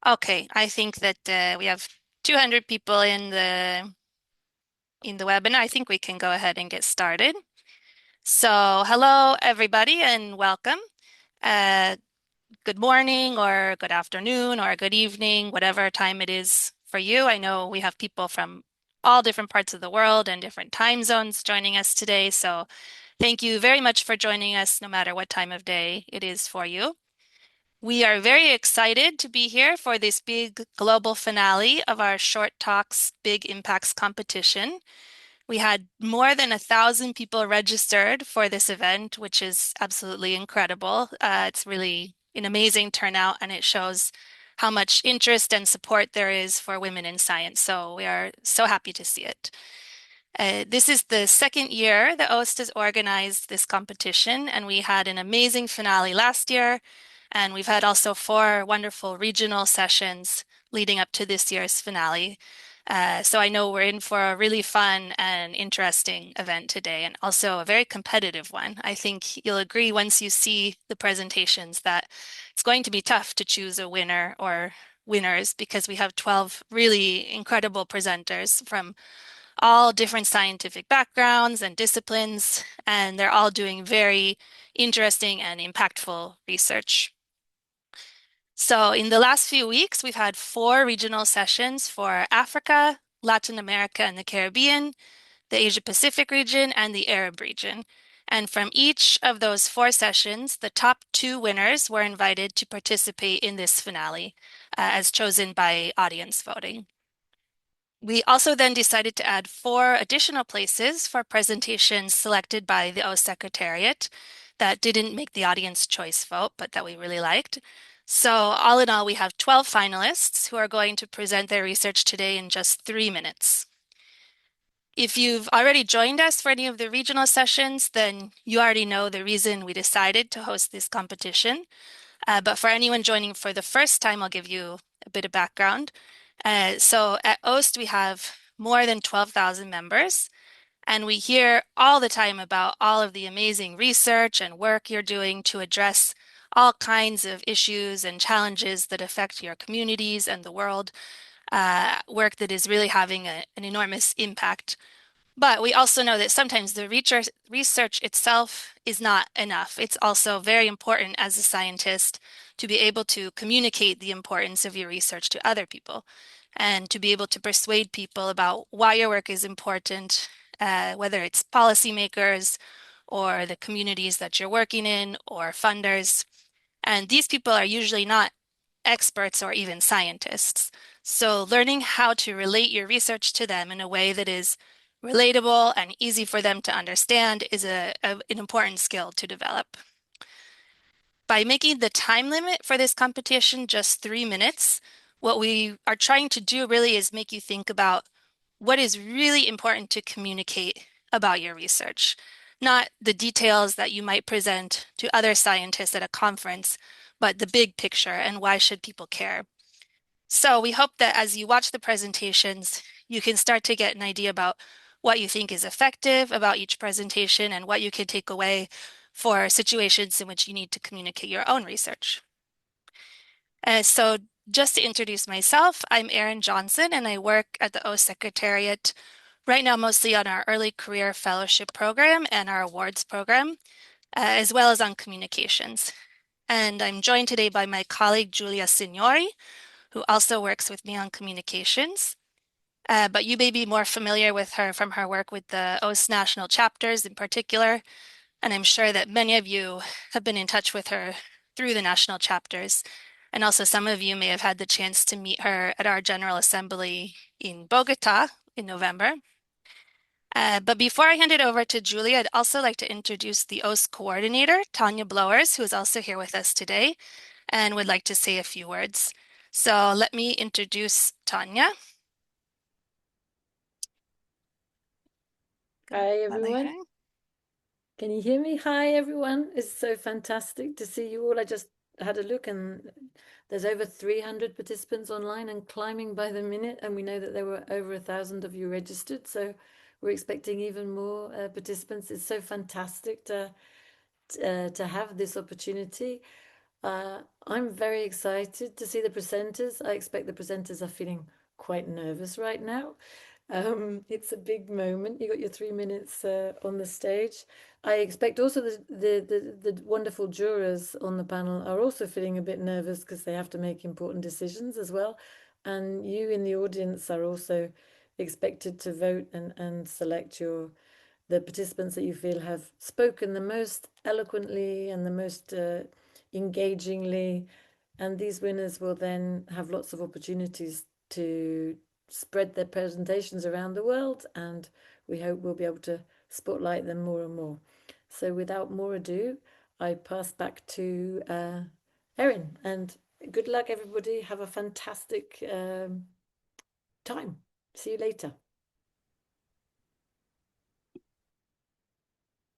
Okay, I think that we have 200 people in the webinar. I think we can go ahead and get started. So, hello everybody and welcome. Uh, Good morning or good afternoon or good evening, whatever time it is for you. I know we have people from all different parts of the world and different time zones joining us today. So, thank you very much for joining us, no matter what time of day it is for you. We are very excited to be here for this big global finale of our Short Talks Big Impacts competition. We had more than 1,000 people registered for this event, which is absolutely incredible. It's really an amazing turnout, and it shows how much interest and support there is for women in science. So we are so happy to see it. This is the second year that OWSD has organized this competition, and we had an amazing finale last year. And we've had also 4 wonderful regional sessions leading up to this year's finale. So I know we're in for a really fun and interesting event today, and also a very competitive one. I think you'll agree once you see the presentations that it's going to be tough to choose a winner or winners because we have 12 really incredible presenters from all different scientific backgrounds and disciplines, and they're all doing very interesting and impactful research. So in the last few weeks, we've had 4 regional sessions for Africa, Latin America, and the Caribbean, the Asia Pacific region, and the Arab region. And from each of those 4 sessions, the top 2 winners were invited to participate in this finale, as chosen by audience voting. We also then decided to add 4 additional places for presentations selected by the O Secretariat that didn't make the audience choice vote, but that we really liked. So all in all, we have 12 finalists who are going to present their research today in just 3 minutes. If you've already joined us for any of the regional sessions, then you already know the reason we decided to host this competition. But for anyone joining for the first time, I'll give you a bit of background. So at OWSD, we have more than 12,000 members, and we hear all the time about all of the amazing research and work you're doing to address all kinds of issues and challenges that affect your communities and the world, work that is really having an enormous impact. But we also know that sometimes the research itself is not enough. It's also very important as a scientist to be able to communicate the importance of your research to other people and to be able to persuade people about why your work is important, whether it's policymakers or the communities that you're working in or funders. And these people are usually not experts or even scientists. So learning how to relate your research to them in a way that is relatable and easy for them to understand is an important skill to develop. By making the time limit for this competition just 3 minutes, what we are trying to do really is make you think about what is really important to communicate about your research, not the details that you might present to other scientists at a conference, but the big picture and why should people care. So we hope that as you watch the presentations, you can start to get an idea about what you think is effective about each presentation and what you can take away for situations in which you need to communicate your own research. So just to introduce myself, I'm Erin Johnson, and I work at the O Secretariat right now mostly on our early career fellowship program and our awards program, as well as on communications. And I'm joined today by my colleague, Giulia Signori, who also works with me on communications. But you may be more familiar with her from her work with the OWSD national chapters in particular, and I'm sure that many of you have been in touch with her through the national chapters. And also some of you may have had the chance to meet her at our General Assembly in Bogota in November. But before I hand it over to Julie, I'd also like to introduce the OWSD coordinator, Tanya Blowers, who is also here with us today and would like to say a few words. So let me introduce Tanya. Hi, everyone. Can you hear me? Hi, everyone. It's so fantastic to see you all. I just had a look, and there's over 300 participants online and climbing by the minute. And we know that there were over 1,000 of you registered. So we're expecting even more participants. It's so fantastic to have this opportunity. I'm very excited to see the presenters. I expect the presenters are feeling quite nervous right now. It's a big moment. You got your 3 minutes on the stage. I expect also the wonderful jurors on the panel are also feeling a bit nervous because they have to make important decisions as well. And you in the audience are also expected to vote and select the participants that you feel have spoken the most eloquently and the most engagingly. And these winners will then have lots of opportunities to spread their presentations around the world, and we hope we'll be able to spotlight them more and more. So, without more ado, I pass back to Erin, and good luck, everybody. Have a fantastic time. See you later.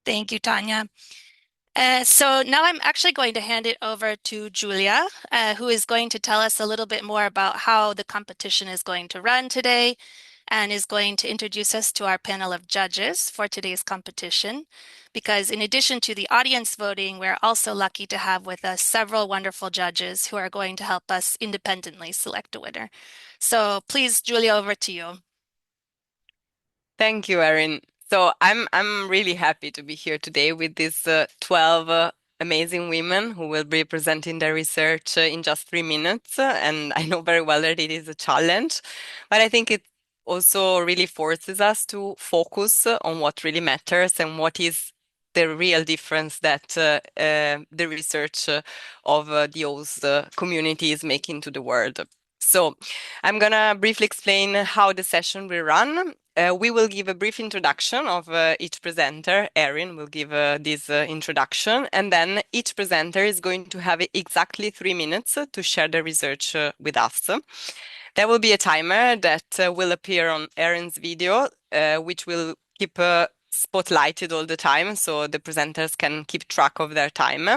Thank you, Tanya. So now I'm actually going to hand it over to Julia, who is going to tell us a little bit more about how the competition is going to run today and is going to introduce us to our panel of judges for today's competition. Because in addition to the audience voting, we're also lucky to have with us several wonderful judges who are going to help us independently select a winner. So please, Julia, over to you. Thank you, Erin. So I'm really happy to be here today with these 12 amazing women who will be presenting their research in just 3 minutes. And I know very well that it is a challenge, but I think it also really forces us to focus on what really matters and what is the real difference that the research of the OWSD community is making to the world. So I'm gonna briefly explain how the session will run. We will give a brief introduction of each presenter. Erin will give this introduction, and then each presenter is going to have exactly 3 minutes to share their research with us. There will be a timer that will appear on Erin's video, which will keep spotlighted all the time, so the presenters can keep track of their time.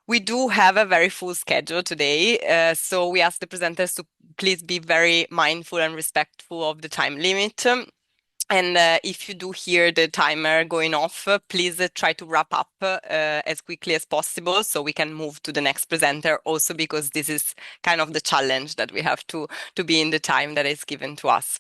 We do have a very full schedule today, so we ask the presenters to please be very mindful and respectful of the time limit. And if you do hear the timer going off, please try to wrap up as quickly as possible so we can move to the next presenter, also because this is kind of the challenge that we have to be in the time that is given to us.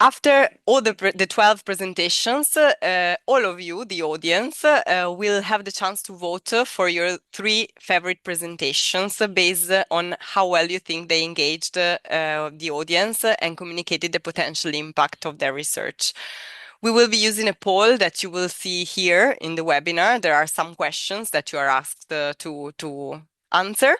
After all the 12 presentations, all of you, the audience, will have the chance to vote for your 3 favorite presentations based on how well you think they engaged the audience and communicated the potential impact of their research. We will be using a poll that you will see here in the webinar. There are some questions that you are asked to answer.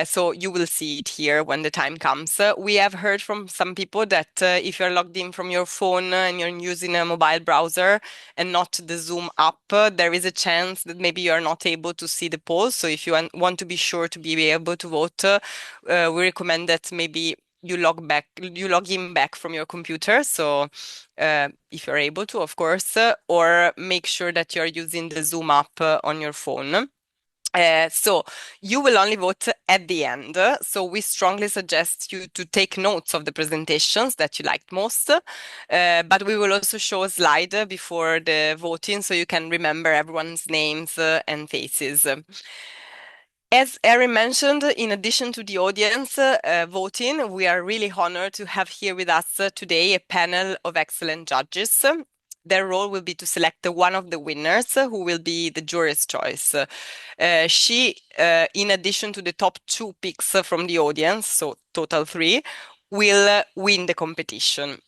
So you will see it here when the time comes. We have heard from some people that if you're logged in from your phone and you're using a mobile browser and not the Zoom app, there is a chance that maybe you're not able to see the poll. So if you want to be sure to be able to vote, we recommend that maybe you log in back from your computer. So if you're able to, of course, or make sure that you're using the Zoom app on your phone. So you will only vote at the end. So we strongly suggest you to take notes of the presentations that you liked most. But we will also show a slide before the voting so you can remember everyone's names and faces. As Erin mentioned, in addition to the audience voting, we are really honored to have here with us today a panel of excellent judges. Their role will be to select one of the winners who will be the jury's choice. She, in addition to the top 2 picks from the audience, so total 3, will win the competition.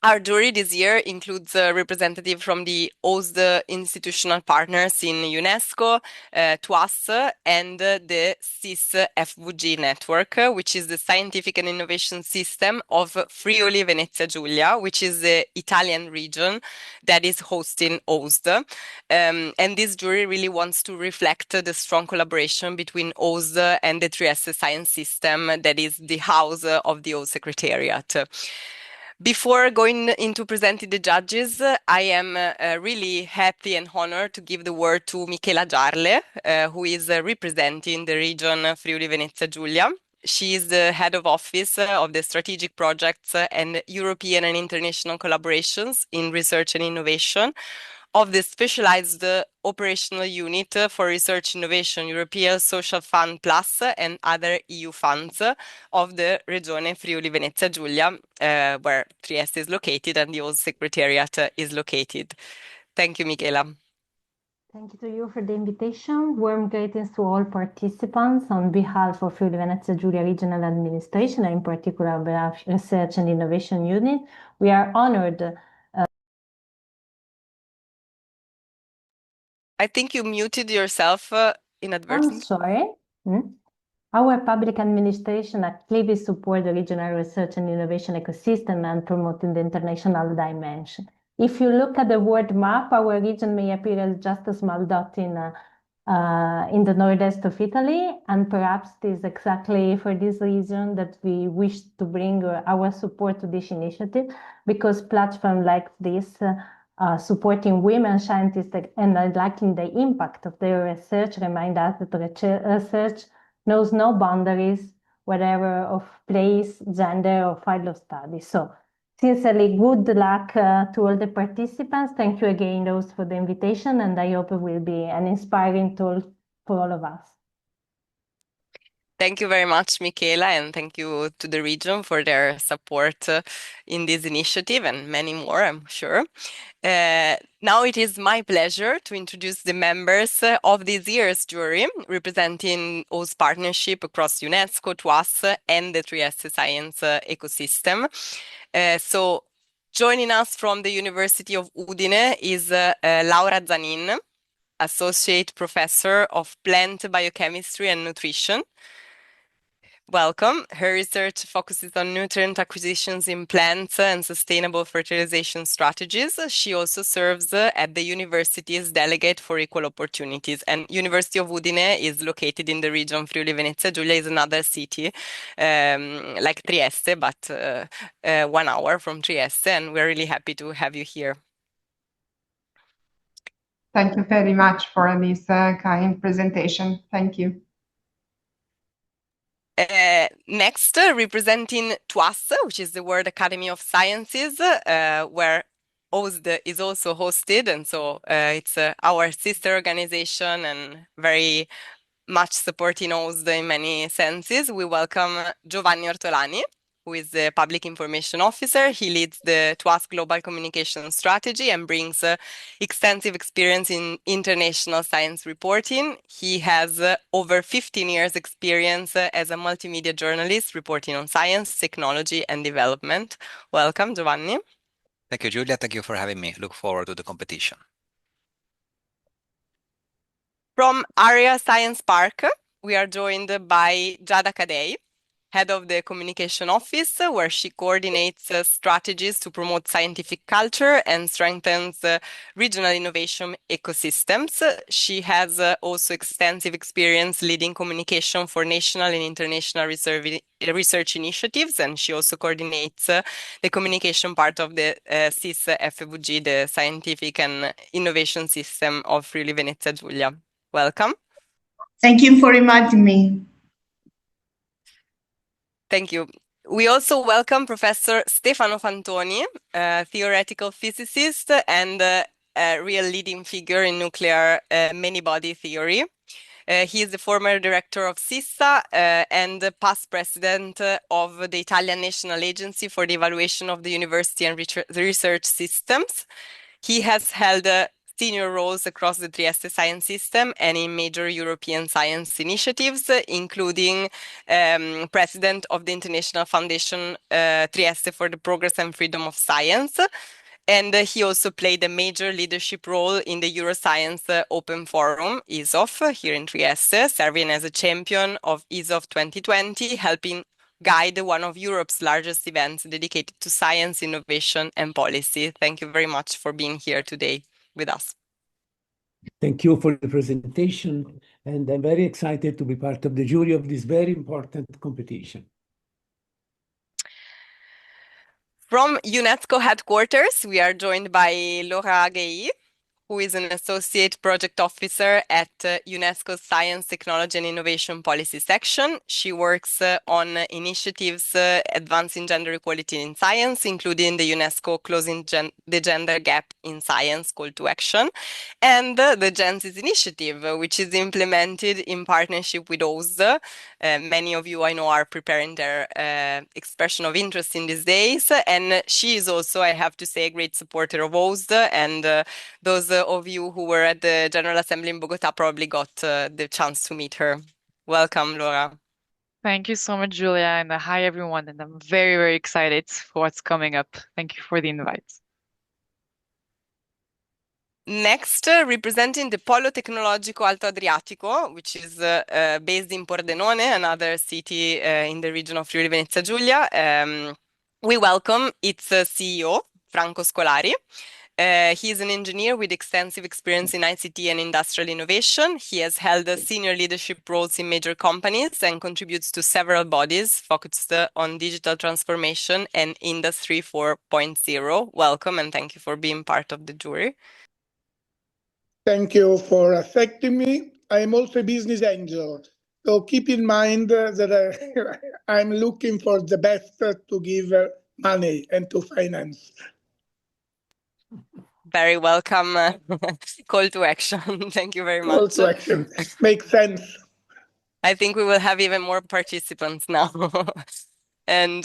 Our jury this year includes a representative from the OWSD institutional partners in UNESCO, TWAS, and the CIS-FVG network, which is the scientific and innovation system of Friuli Venezia Giulia, which is the Italian region that is hosting OWSD. And this jury really wants to reflect the strong collaboration between OWSD and the Trieste Science System, that is the house of the OWSD Secretariat. Before going into presenting the judges, I am really happy and honored to give the word to Michela Giarle, who is representing the region Friuli Venezia Giulia. She is the head of office of the strategic projects and European and international collaborations in research and innovation of the specialized operational unit for research innovation, European Social Fund Plus, and other EU funds of the Regione Friuli Venezia Giulia, where Trieste is located and the OWSD Secretariat is located. Thank you, Michela. Thank you to you for the invitation. Warm greetings to all participants on behalf of Friuli Venezia Giulia Regional Administration, and in particular the Research and Innovation Unit. We are honored. I think you muted yourself I'm inadvertently. sorry. Our public administration actively support the regional research and innovation ecosystem and promoting the international dimension. If you look at the world map, our region may appear as just a small dot in the northeast of Italy, and perhaps it is exactly for this reason that we wish to bring our support to this initiative, because platforms like this supporting women scientists and highlighting the impact of their research remind us that research knows no boundaries, whatever of place, gender, or field of study. So, sincerely, good luck to all the participants. Thank you again, Rose, for the invitation, and I hope it will be an inspiring tool for all of us. Thank you very much, Michela, and thank you to the region for their support in this initiative and many more, I'm sure. Now it is my pleasure to introduce the members of this year's jury, representing OWSD partnership across UNESCO, TWAS, and the Trieste Science ecosystem. So joining us from the University of Udine is Laura Zanin, Associate Professor of Plant Biochemistry and Nutrition. Welcome. Her research focuses on nutrient acquisitions in plants and sustainable fertilization strategies. She also serves at the university's Delegate for Equal Opportunities. And University of Udine is located in the region Friuli Venezia Giulia, is another city like Trieste, but 1 hour from Trieste. And we're really happy to have you here. Thank you very much for this kind presentation. Thank you. Next, representing TWAS, which is the World Academy of Sciences, where OWSD is also hosted, and so it's our sister organization and very much supporting OWSD in many senses. We welcome Giovanni Ortolani, who is the Public Information Officer. He leads the TWAS Global Communication Strategy and brings extensive experience in international science reporting. He has over 15 years experience as a multimedia journalist reporting on science, technology, and development. Welcome, Giovanni. Thank you, Julia. Thank you for having me. Look forward to the competition. From Area Science Park, we are joined by Giada Kadei, head of the communication office, where she coordinates strategies to promote scientific culture and strengthens regional innovation ecosystems. She has also extensive experience leading communication for national and international research initiatives, and she also coordinates the communication part of the SIS FVG, the Scientific and Innovation System of Friuli Venezia Giulia. Welcome. Thank you for inviting me. Thank you. We also welcome Professor Stefano Fantoni, a theoretical physicist and a real leading figure in nuclear many-body theory. He is the former director of SISSA and the past president of the Italian National Agency for the Evaluation of the University and Research Systems. He has held senior roles across the Trieste science system and in major European science initiatives, including president of the International Foundation Trieste for the Progress and Freedom of Science. And he also played a major leadership role in the Euroscience Open Forum, ESOF, here in Trieste, serving as a champion of ESOF 2020, helping guide one of Europe's largest events dedicated to science, innovation, and policy. Thank you very much for being here today with us. Thank you for the presentation, and I'm very excited to be part of the jury of this very important competition. From UNESCO headquarters, we are joined by Laura Gay, who is an associate project officer at UNESCO's Science, Technology and Innovation Policy section. She works on initiatives advancing gender equality in science, including the UNESCO Closing the Gender Gap in Science Call to Action, and the Gensis initiative, which is implemented in partnership with OWSD. Many of you I know are preparing their expression of interest in these days, and she is also, I have to say, a great supporter of OWSD, and those of you who were at the General Assembly in Bogota probably got the chance to meet her. Welcome, Laura. Thank you so much, Julia, and hi everyone. And I'm very, very excited for what's coming up. Thank you for the invite. Next, representing the Polo Tecnologico Alto Adriatico, which is based in Pordenone, another city in the region of Friuli Venezia Giulia, we welcome its CEO, Franco Scolari. He is an engineer with extensive experience in ICT and industrial innovation. He has held senior leadership roles in major companies and contributes to several bodies focused on digital transformation and Industry 4.0. Welcome and thank you for being part of the jury. Thank you for accepting me. I am also a business angel, so keep in mind that I'm looking for the best to give money and to finance. Very welcome call to action. Thank you very much. Call to action. Makes sense. I think we will have even more participants now. And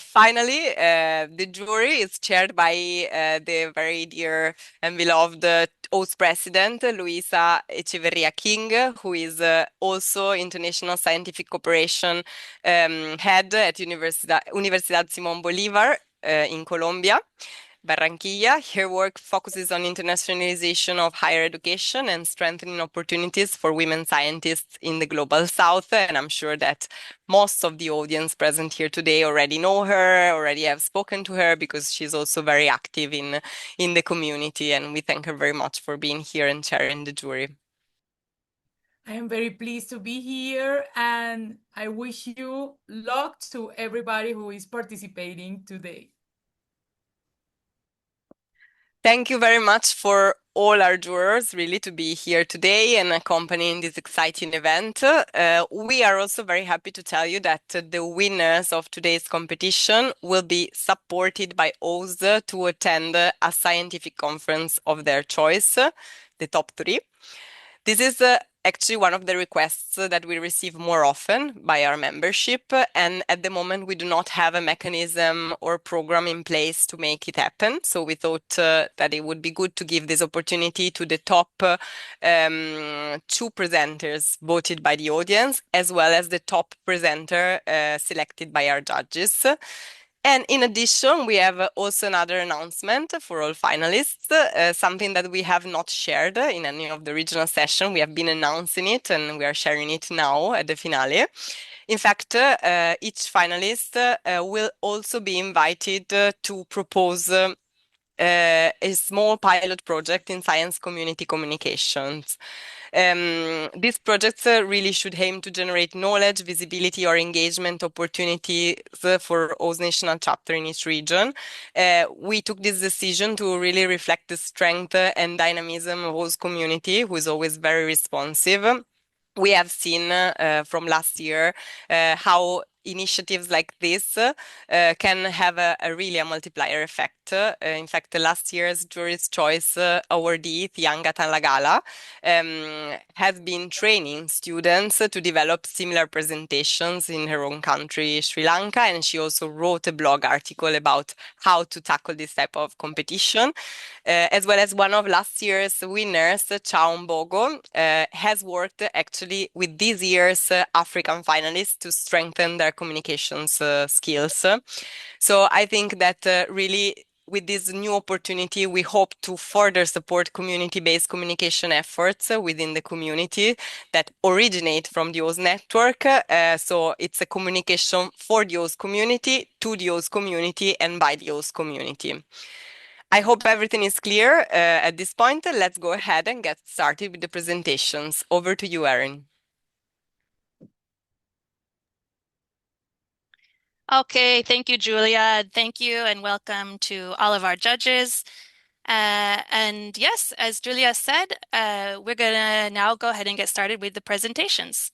finally, the jury is chaired by the very dear and beloved OWSD president, Luisa Echeverria King, who is also International Scientific Cooperation head at Universidad Simón Bolívar in Colombia. Barranquilla. Her work focuses on internationalization of higher education and strengthening opportunities for women scientists in the global south. And I'm sure that most of the audience present here today already know her, already have spoken to her, because she's also very active in the community. And we thank her very much for being here and chairing the jury. I am very pleased to be here, and I wish you luck to everybody who is participating today. Thank you very much for all our jurors really to be here today and accompanying this exciting event. We are also very happy to tell you that the winners of today's competition will be supported by OWSD to attend a scientific conference of their choice, the top 3. This is actually one of the requests that we receive more often by our membership, and at the moment we do not have a mechanism or program in place to make it happen. So we thought that it would be good to give this opportunity to the top 2 presenters voted by the audience, as well as the top presenter selected by our judges. And in addition, we have also another announcement for all finalists, something that we have not shared in any of the regional sessions. We have been announcing it and we are sharing it now at the finale. In fact, each finalist will also be invited to propose a small pilot project in science community communications. These projects really should aim to generate knowledge, visibility, or engagement opportunities for OWSD national chapter in each region. We took this decision to really reflect the strength and dynamism of OWSD community, who is always very responsive. We have seen from last year how initiatives like this can have a really a multiplier effect. In fact, last year's Jury's Choice awardee, Thianga Talagala, has been training students to develop similar presentations in her own country, Sri Lanka, and she also wrote a blog article about how to tackle this type of competition. As well as one of last year's winners, Chao Mbogo, has worked actually with this year's African finalists to strengthen their communications skills. So I think that really with this new opportunity, we hope to further support community-based communication efforts within the community that originate from the OWSD network. So it's a communication for the OWSD community, to the OWSD community, and by the OWSD community. I hope everything is clear at this point. Let's go ahead and get started with the presentations. Over to you, Erin. Okay, thank you, Julia. Thank you and welcome to all of our judges. And yes, as Julia said, we're going to now go ahead and get started with the presentations.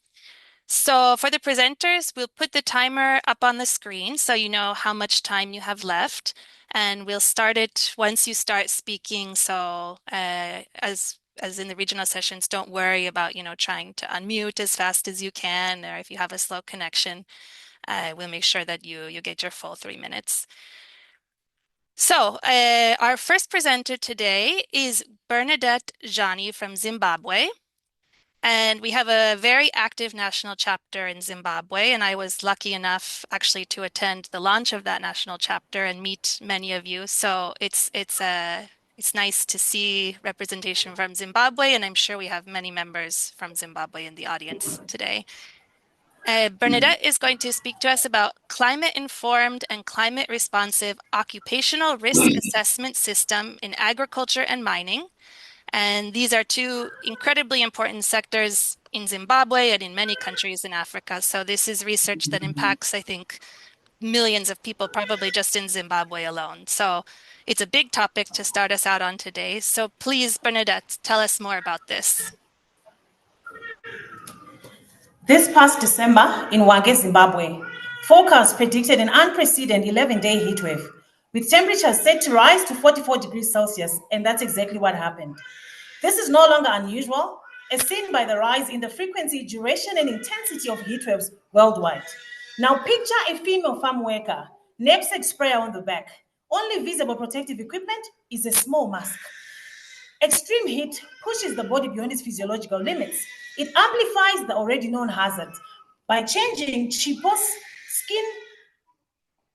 So for the presenters, we'll put the timer up on the screen so you know how much time you have left. And we'll start it once you start speaking. So as in the regional sessions, don't worry about, trying to unmute as fast as you can, or if you have a slow connection, we'll make sure that you get your full 3 minutes. So our first presenter today is Bernadette Jani from Zimbabwe. And we have a very active national chapter in Zimbabwe, and I was lucky enough actually to attend the launch of that national chapter and meet many of you. So it's nice to see representation from Zimbabwe, and I'm sure we have many members from Zimbabwe in the audience today. Bernadette is going to speak to us about climate-informed and climate-responsive occupational risk assessment system in agriculture and mining. And these are two incredibly important sectors in Zimbabwe and in many countries in Africa. So this is research that impacts, I think, millions of people, probably just in Zimbabwe alone. So it's a big topic to start us out on today. So please, Bernadette, tell us more about this. This past December in Hwange, Zimbabwe, forecasts predicted an unprecedented 11-day heatwave, with temperatures set to rise to 44 degrees Celsius, and that's exactly what happened. This is no longer unusual, as seen by the rise in the frequency, duration, and intensity of heatwaves worldwide. Now picture a female farm worker, knapsack sprayer on the back. Only visible protective equipment is a small mask. Extreme heat pushes the body beyond its physiological limits. It amplifies the already known hazards by changing Chipo's skin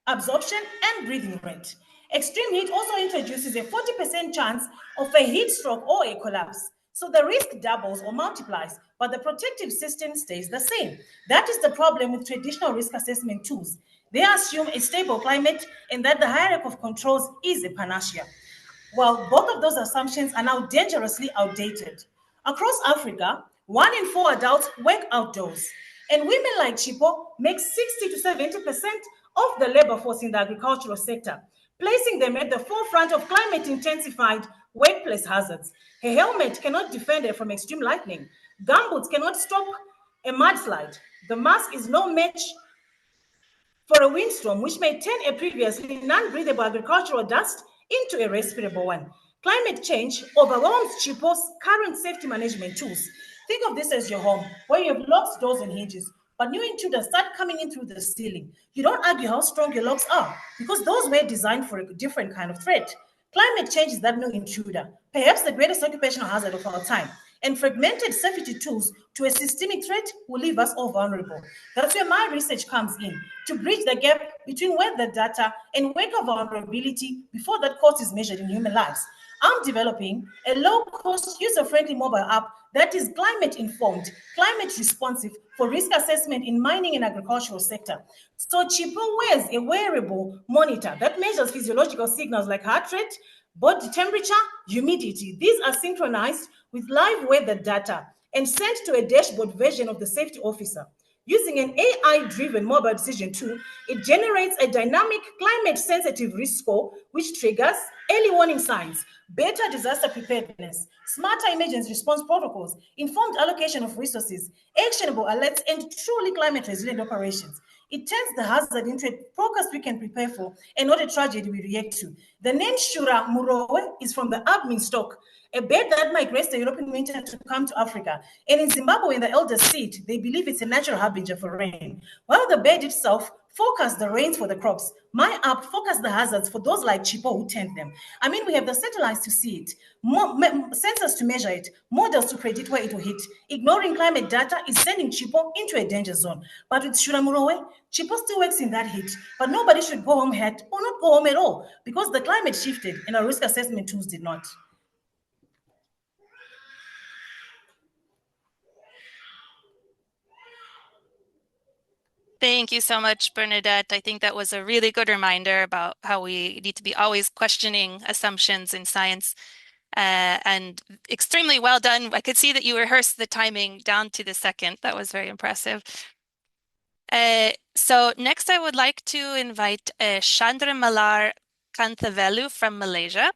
absorption and breathing rate. Extreme heat also introduces a 40% chance of a heat stroke or a collapse. So the risk doubles or multiplies, but the protective system stays the same. That is the problem with traditional risk assessment tools. They assume a stable climate and that the hierarchy of controls is a panacea. Well, both of those assumptions are now dangerously outdated. Across Africa, 1 in 4 adults work outdoors, and women like Chipo make 60 to 70% of the labor force in the agricultural sector, placing them at the forefront of climate-intensified workplace hazards. A helmet cannot defend her from extreme lightning. Gumboots cannot stop a mudslide. The mask is no match for a windstorm, which may turn a previously non-breathable agricultural dust into a respirable one. Climate change overwhelms Chipo's current safety management tools. Think of this as your home, where you have locked doors and hinges, but new intruders start coming in through the ceiling. You don't argue how strong your locks are, because those were designed for a different kind of threat. Climate change is that new intruder, perhaps the greatest occupational hazard of our time. And fragmented safety tools to a systemic threat will leave us all vulnerable. That's where my research comes in, to bridge the gap between weather data and worker vulnerability before that cost is measured in human lives. I'm developing a low-cost, user-friendly mobile app that is climate-informed, climate-responsive for risk assessment in mining and agricultural sector. So Chipo wears a wearable monitor that measures physiological signals like heart rate, body temperature, humidity. These are synchronized with live weather data and sent to a dashboard version of the safety officer. Using an AI-driven mobile decision tool, it generates a dynamic climate-sensitive risk score, which triggers early warning signs, better disaster preparedness, smarter emergency response protocols, informed allocation of resources, actionable alerts, and truly climate-resilient operations. It turns the hazard into a focus we can prepare for and not a tragedy we react to. The name Shura Murowe is from the admin stock, a bird that migrates the European winter to come to Africa. And in Zimbabwe, in the elder seat, they believe it's a natural harbinger for rain. While the bird itself forecasts the rains for the crops, my app forecasts the hazards for those like Chipo who tend them. I mean, we have the satellites to see it, sensors to measure it, models to predict where it will hit. Ignoring climate data is sending Chipo into a danger zone. But with Shuramurowe, Chipo still works in that heat, but nobody should go home hurt or not go home at all because the climate shifted and our risk assessment tools did not. Thank you so much, Bernadette. I think that was a really good reminder about how we need to be always questioning assumptions in science. And extremely well done. I could see that you rehearsed the timing down to the second. That was very impressive. So next I would like to invite Chandra Malar Kanthavelu from Malaysia.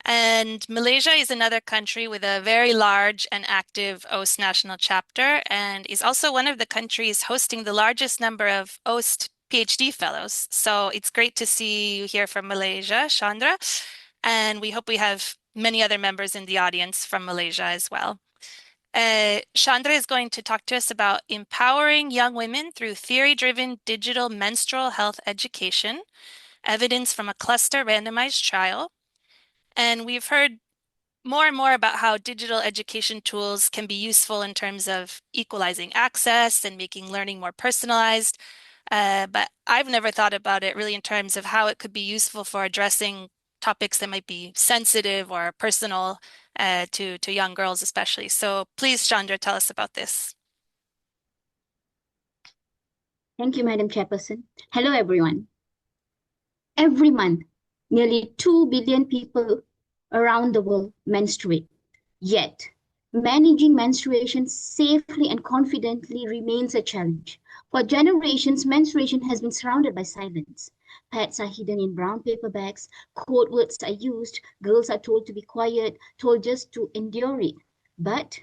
And Malaysia is another country with a very large and active OWSD national chapter, and is also one of the countries hosting the largest number of OWSD PhD fellows. So it's great to see you here from Malaysia, Chandra, and we hope we have many other members in the audience from Malaysia as well. Chandra is going to talk to us about empowering young women through theory-driven digital menstrual health education, evidence from a cluster randomized trial. And we've heard more and more about how digital education tools can be useful in terms of equalizing access and making learning more personalized. But I've never thought about it really in terms of how it could be useful for addressing topics that might be sensitive or personal to young girls especially. So please, Chandra, tell us about this. Thank you, Madam Chairperson. Hello, everyone. Every month, nearly 2 billion people around the world menstruate. Yet, managing menstruation safely and confidently remains a challenge. For generations, menstruation has been surrounded by silence. Pads are hidden in brown paper bags, code words are used, girls are told to be quiet, told just to endure it. But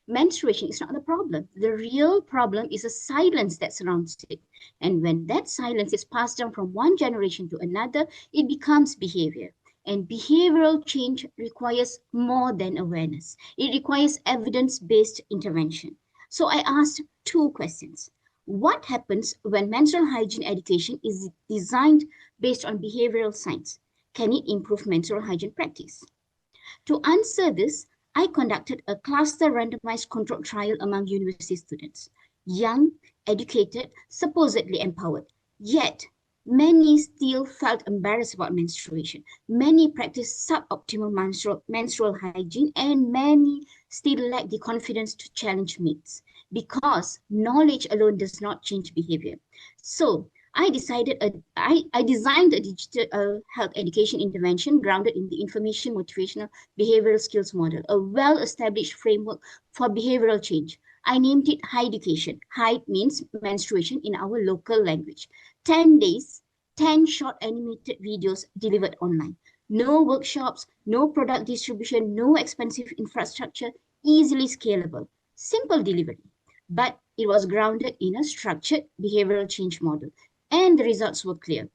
menstruation is not the problem. The real problem is the silence that surrounds it. And when that silence is passed down from one generation to another, it becomes behavior. And behavioral change requires more than awareness. It requires evidence-based intervention. So I asked 2 questions. What happens when menstrual hygiene education is designed based on behavioral science? Can it improve menstrual hygiene practice? To answer this, I conducted a cluster randomized controlled trial among university students, young, educated, supposedly empowered. Yet, many still felt embarrassed about menstruation. Many practiced suboptimal menstrual hygiene, and many still lack the confidence to challenge myths because knowledge alone does not change behavior. So, I designed a digital health education intervention grounded in the information motivational behavioral skills model, a well-established framework for behavioral change. I named it Hydecation. Hide means menstruation in our local language. 10 days, 10 short animated videos delivered online. No workshops, no product distribution, no expensive infrastructure, easily scalable. Simple delivery. But it was grounded in a structured behavioral change model. And the results were clear.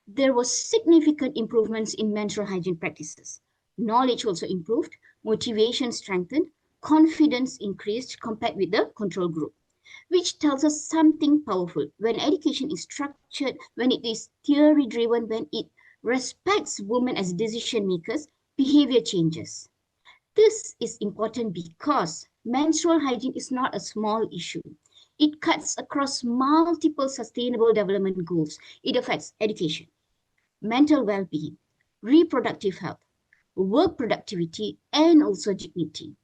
There was significant improvements in menstrual hygiene practices. Knowledge also improved, motivation strengthened, confidence increased compared with the control group, which tells us something powerful. When education is structured, when it is theory-driven, when it respects women as decision makers, behavior changes. This is important because menstrual hygiene is not a small issue. It cuts across multiple sustainable development goals. It affects education, mental well-being, reproductive health, work productivity, and also dignity.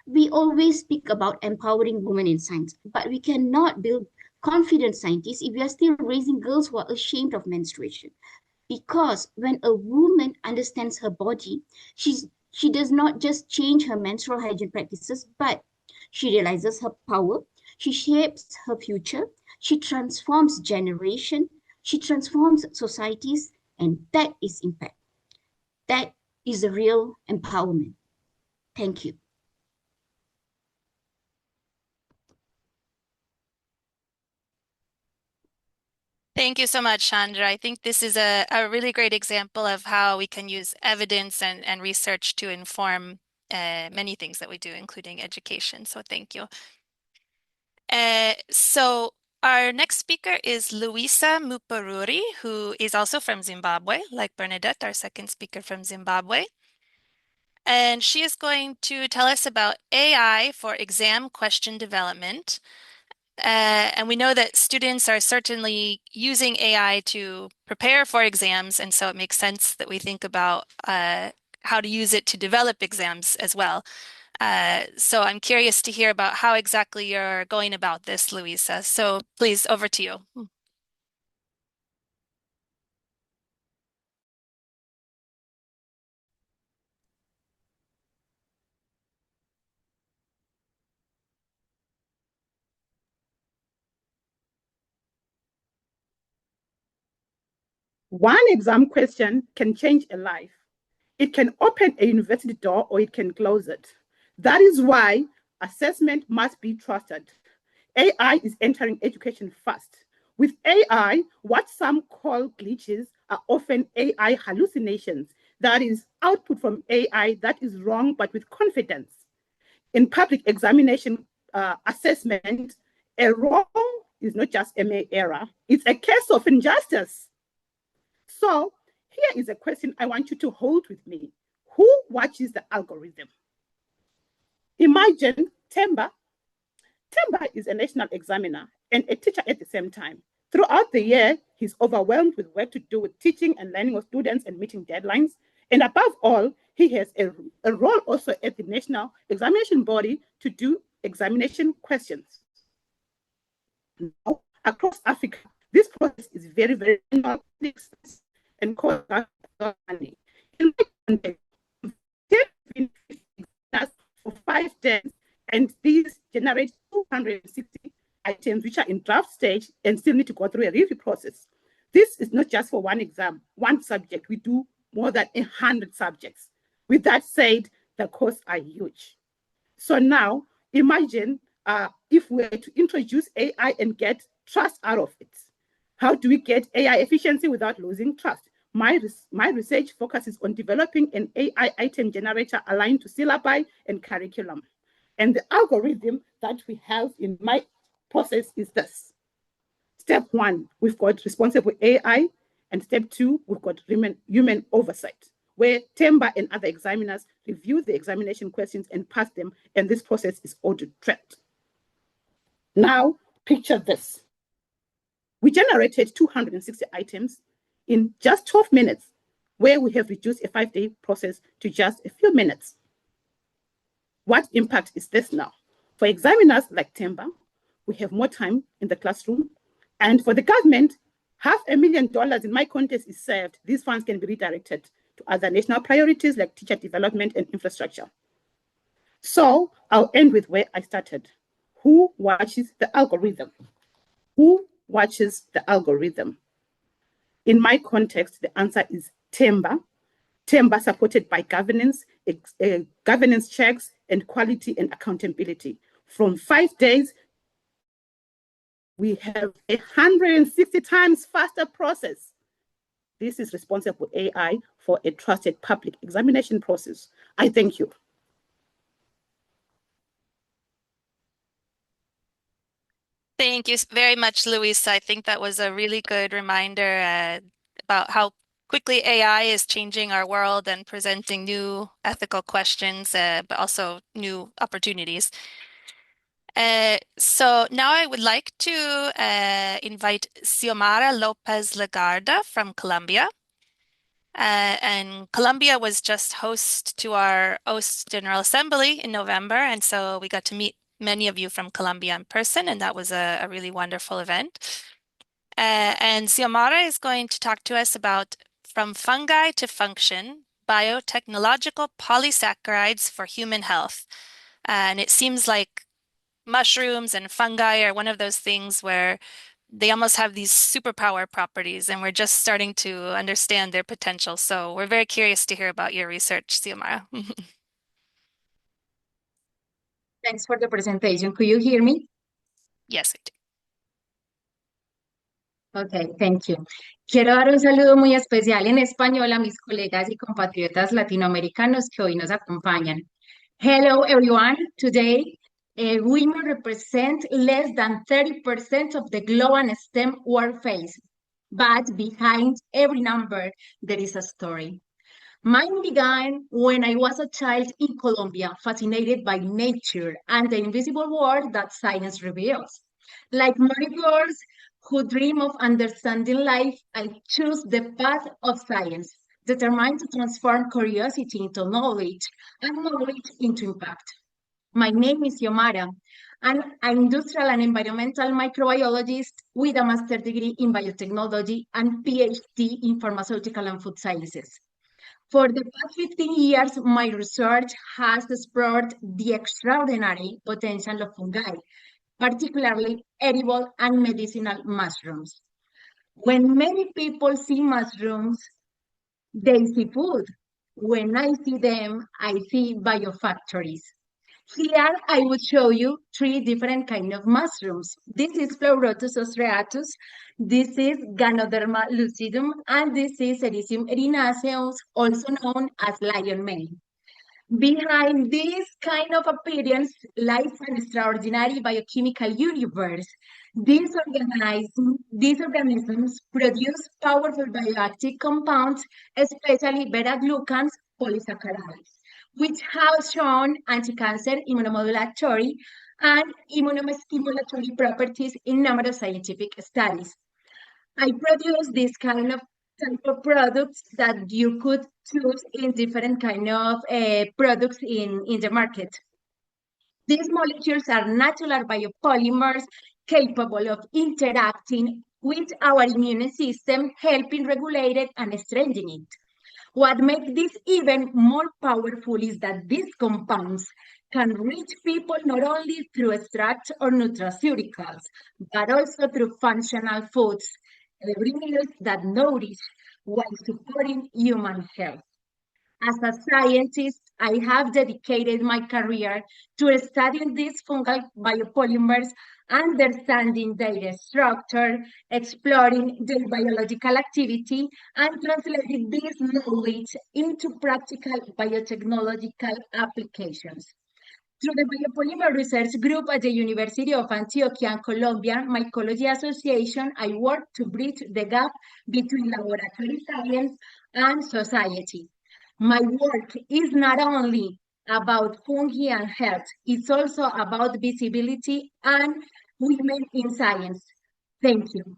We always speak about empowering women in science, but we cannot build confident scientists if we are still raising girls who are ashamed of menstruation. Because when a woman understands her body, she does not just change her menstrual hygiene practices, but she realizes her power, she shapes her future, she transforms generation, she transforms societies, and that is impact. That is a real empowerment. Thank you. Thank you so much, Chandra. I think this is a really great example of how we can use evidence and research to inform many things that we do, including education. So thank you. So our next speaker is Luisa Muparuri, who is also from Zimbabwe, like Bernadette, our second speaker from Zimbabwe. And she is going to tell us about AI for exam question development. And we know that students are certainly using AI to prepare for exams, and so it makes sense that we think about how to use it to develop exams as well. So I'm curious to hear about how exactly you're going about this, Luisa. So please, over to you. One exam question can change a life. It can open a university door or it can close it. That is why assessment must be trusted. AI is entering education fast. With AI, what some call glitches are often AI hallucinations. That is output from AI that is wrong, but with confidence. In public examination assessment, a wrong is not just a mere error, it's a case of injustice. So here is a question I want you to hold with me. Who watches the algorithm? Imagine Temba. Temba is a national examiner and a teacher at the same time. Throughout the year, he's overwhelmed with work to do with teaching and learning of students and meeting deadlines. And above all, he has a role also at the national examination body to do examination questions. Now, across Africa, this process is very, very complex and costs money. In my context, for 5 days, and these generate 260 items which are in draft stage and still need to go through a review process. This is not just for one exam, one subject. We do more than 100 subjects. With that said, the costs are huge. So now imagine if we were to introduce AI and get trust out of it. How do we get AI efficiency without losing trust? My research focuses on developing an AI item generator aligned to syllabi and curriculum. And the algorithm that we have in my process is this. Step 1, we've got responsible AI. And step 2, we've got human oversight, where Temba and other examiners review the examination questions and pass them, and this process is audit-tracked. Now, picture this. We generated 260 items in just 12 minutes, where we have reduced a 5-day process to just a few minutes. What impact is this now? For examiners like Temba, we have more time in the classroom. And for the government, $500,000 in my contest is saved. These funds can be redirected to other national priorities like teacher development and infrastructure. So I'll end with where I started. Who watches the algorithm? Who watches the algorithm? In my context, the answer is Temba. Temba supported by governance, governance checks, and quality and accountability. From 5 days, we have 160 times faster process. This is responsible AI for a trusted public examination process. I thank you. Thank you very much, Luisa. I think that was a really good reminder about how quickly AI is changing our world and presenting new ethical questions, but also new opportunities. So now I would like to invite Xiomara Lopez Legarda from Colombia. And Colombia was just host to our OWSD General Assembly in November, and so we got to meet many of you from Colombia in person, and that was a really wonderful event. And Xiomara is going to talk to us about From Fungi to Function, Biotechnological Polysaccharides for Human Health. And it seems like mushrooms and fungi are one of those things where they almost have these superpower properties, and we're just starting to understand their potential. So we're very curious to hear about your research, Xiomara. Thanks for the presentation. Could you hear me? Yes, I do. Okay, thank you. Quiero dar un saludo muy especial en español a mis colegas y compatriotas latinoamericanos que hoy nos acompañan. Hello, everyone. Today, women represent less than 30% of the global STEM workforce, but behind every number, there is a story. Mine began when I was a child in Colombia, fascinated by nature and the invisible world that science reveals. Like many girls who dream of understanding life, I choose the path of science, determined to transform curiosity into knowledge and knowledge into impact. My name is Xiomara, and I'm an industrial and environmental microbiologist with a master's degree in biotechnology and PhD in pharmaceutical and food sciences. For the past 15 years, my research has explored the extraordinary potential of fungi, particularly edible and medicinal mushrooms. When many people see mushrooms, they see food. When I see them, I see biofactories. Here, I will show you 3 different kind of mushrooms. This is Pleurotus ostreatus, this is Ganoderma lucidum, and this is Ericium erinaceus, also known as lion mane. Behind this kind of appearance lies an extraordinary biochemical universe. These organisms produce powerful bioactive compounds, especially beta-glucans polysaccharides, which have shown anti-cancer, immunomodulatory, and immunostimulatory properties in numerous scientific studies. I produce this kind of type of products that you could choose in different kind of products in the market. These molecules are natural biopolymers capable of interacting with our immune system, helping regulate it and strengthen it. What makes this even more powerful is that these compounds can reach people not only through extracts or nutraceuticals, but also through functional foods, every meals that nourish while supporting human health. As a scientist, I have dedicated my career to studying these fungal biopolymers, understanding their structure, exploring their biological activity, and translating this knowledge into practical biotechnological applications. Through the Biopolymer Research Group at the University of Antioquia in Colombia, Mycology Association, I work to bridge the gap between laboratory science and society. My work is not only about fungi and health, it's also about visibility and women in science. Thank you.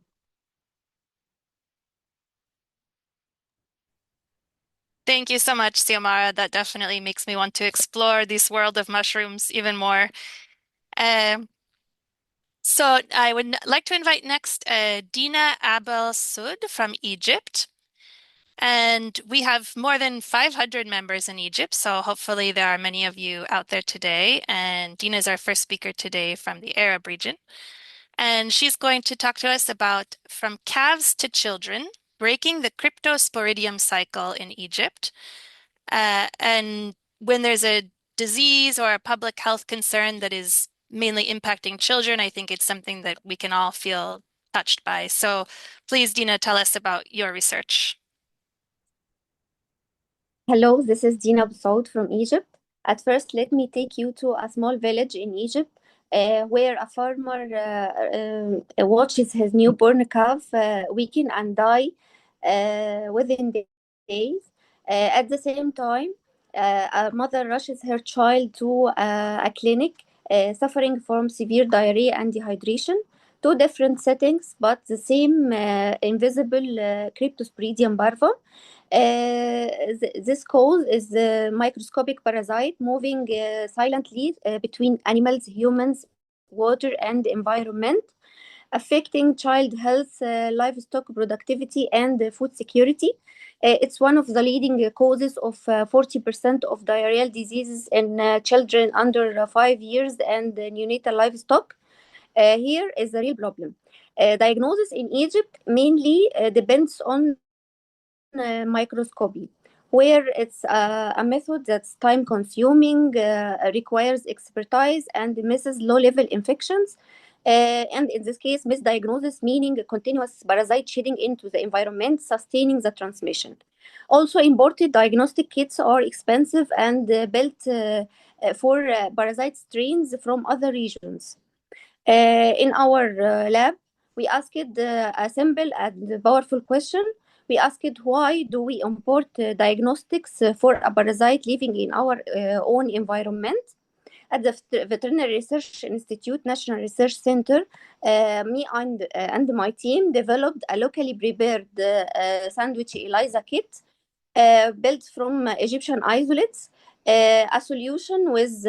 Thank you so much, Xiomara. That definitely makes me want to explore this world of mushrooms even more. So I would like to invite next Dina Abel Sud from Egypt. And we have more than 500 members in Egypt, so hopefully there are many of you out there today. And Dina is our first speaker today from the Arab region. And she's going to talk to us about From Calves to Children, Breaking the Cryptosporidium Cycle in Egypt. And when there's a disease or a public health concern that is mainly impacting children, I think it's something that we can all feel touched by. So please, Dina, tell us about your research. Hello, this is Dina Boussaud from Egypt. At first, let me take you to a small village in Egypt where a farmer watches his newborn calf weaken and die within days. At the same time, a mother rushes her child to a clinic suffering from severe diarrhea and dehydration. Two different settings, but the same invisible Cryptosporidium larva. This cause is the microscopic parasite moving silently between animals, humans, water, and environment, affecting child health, livestock productivity, and food security. It's one of the leading causes of 40% of diarrheal diseases in children under 5 years and neonatal livestock. Here is the real problem. Diagnosis in Egypt mainly depends on microscopy, where it's a method that's time consuming, requires expertise, and misses low level infections. And in this case, misdiagnosis, meaning continuous parasite shedding into the environment, sustaining the transmission. Also, imported diagnostic kits are expensive and built for parasite strains from other regions. In our lab, we asked a simple and powerful question. We asked why do we import diagnostics for a parasite living in our own environment? At the Veterinary Research Institute National Research Center, me and my team developed a locally prepared sandwich ELISA kit built from Egyptian isolates, a solution with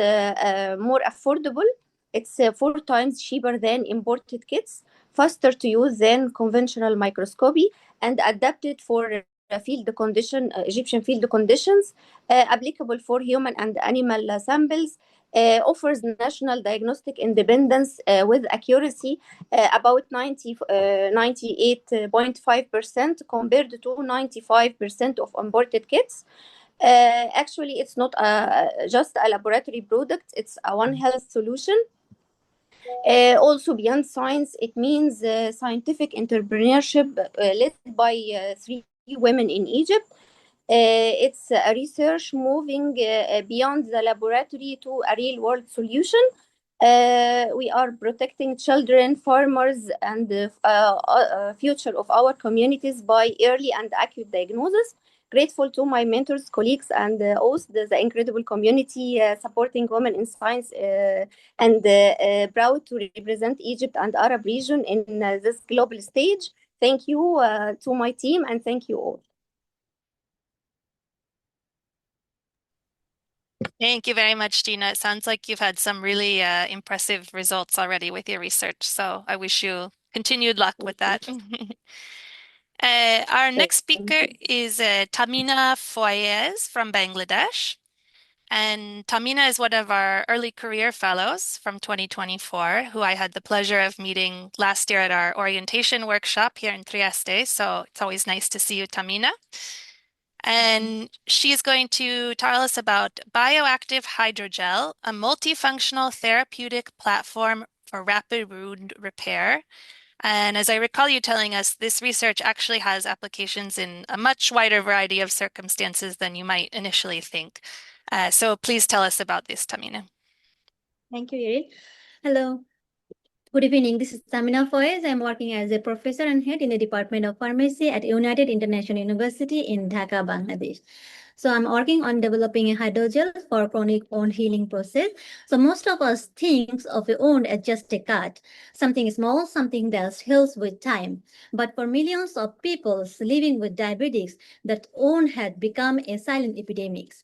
more affordable. It's 4 times cheaper than imported kits, faster to use than conventional microscopy, and adapted for Egyptian field conditions, applicable for human and animal samples, offers national diagnostic independence with accuracy about 98.5% compared to 95% of imported kits. Actually, it's not just a laboratory product, it's a One Health solution. Also, beyond science, it means scientific entrepreneurship led by three women in Egypt. It's a research moving beyond the laboratory to a real world solution. We are protecting children, farmers, and the future of our communities by early and accurate diagnosis. Grateful to my mentors, colleagues, and OWSD, the incredible community supporting women in science, and proud to represent Egypt and Arab region in this global stage. Thank you to my team, and thank you all. Thank you very much, Gina. It sounds like you've had some really impressive results already with your research. So I wish you continued luck with that. Our next speaker is Tamina Foyez from Bangladesh. And Tamina is one of our early career fellows from 2024, who I had the pleasure of meeting last year at our orientation workshop here in Trieste. So it's always nice to see you, Tamina. And she's going to tell us about bioactive hydrogel, a multifunctional therapeutic platform for rapid wound repair. And as I recall you telling us, this research actually has applications in a much wider variety of circumstances than you might initially think. So please tell us about this, Tamina. Thank you, Yeri. Hello. Good evening. This is Tamina Foyez. I'm working as a professor and head in the Department of Pharmacy at United International University in Dhaka, Bangladesh. So I'm working on developing a hydrogel for chronic wound healing process. So most of us think of a wound as just a cut, something small, something that heals with time. But for millions of people living with diabetes, that wound had become a silent epidemic.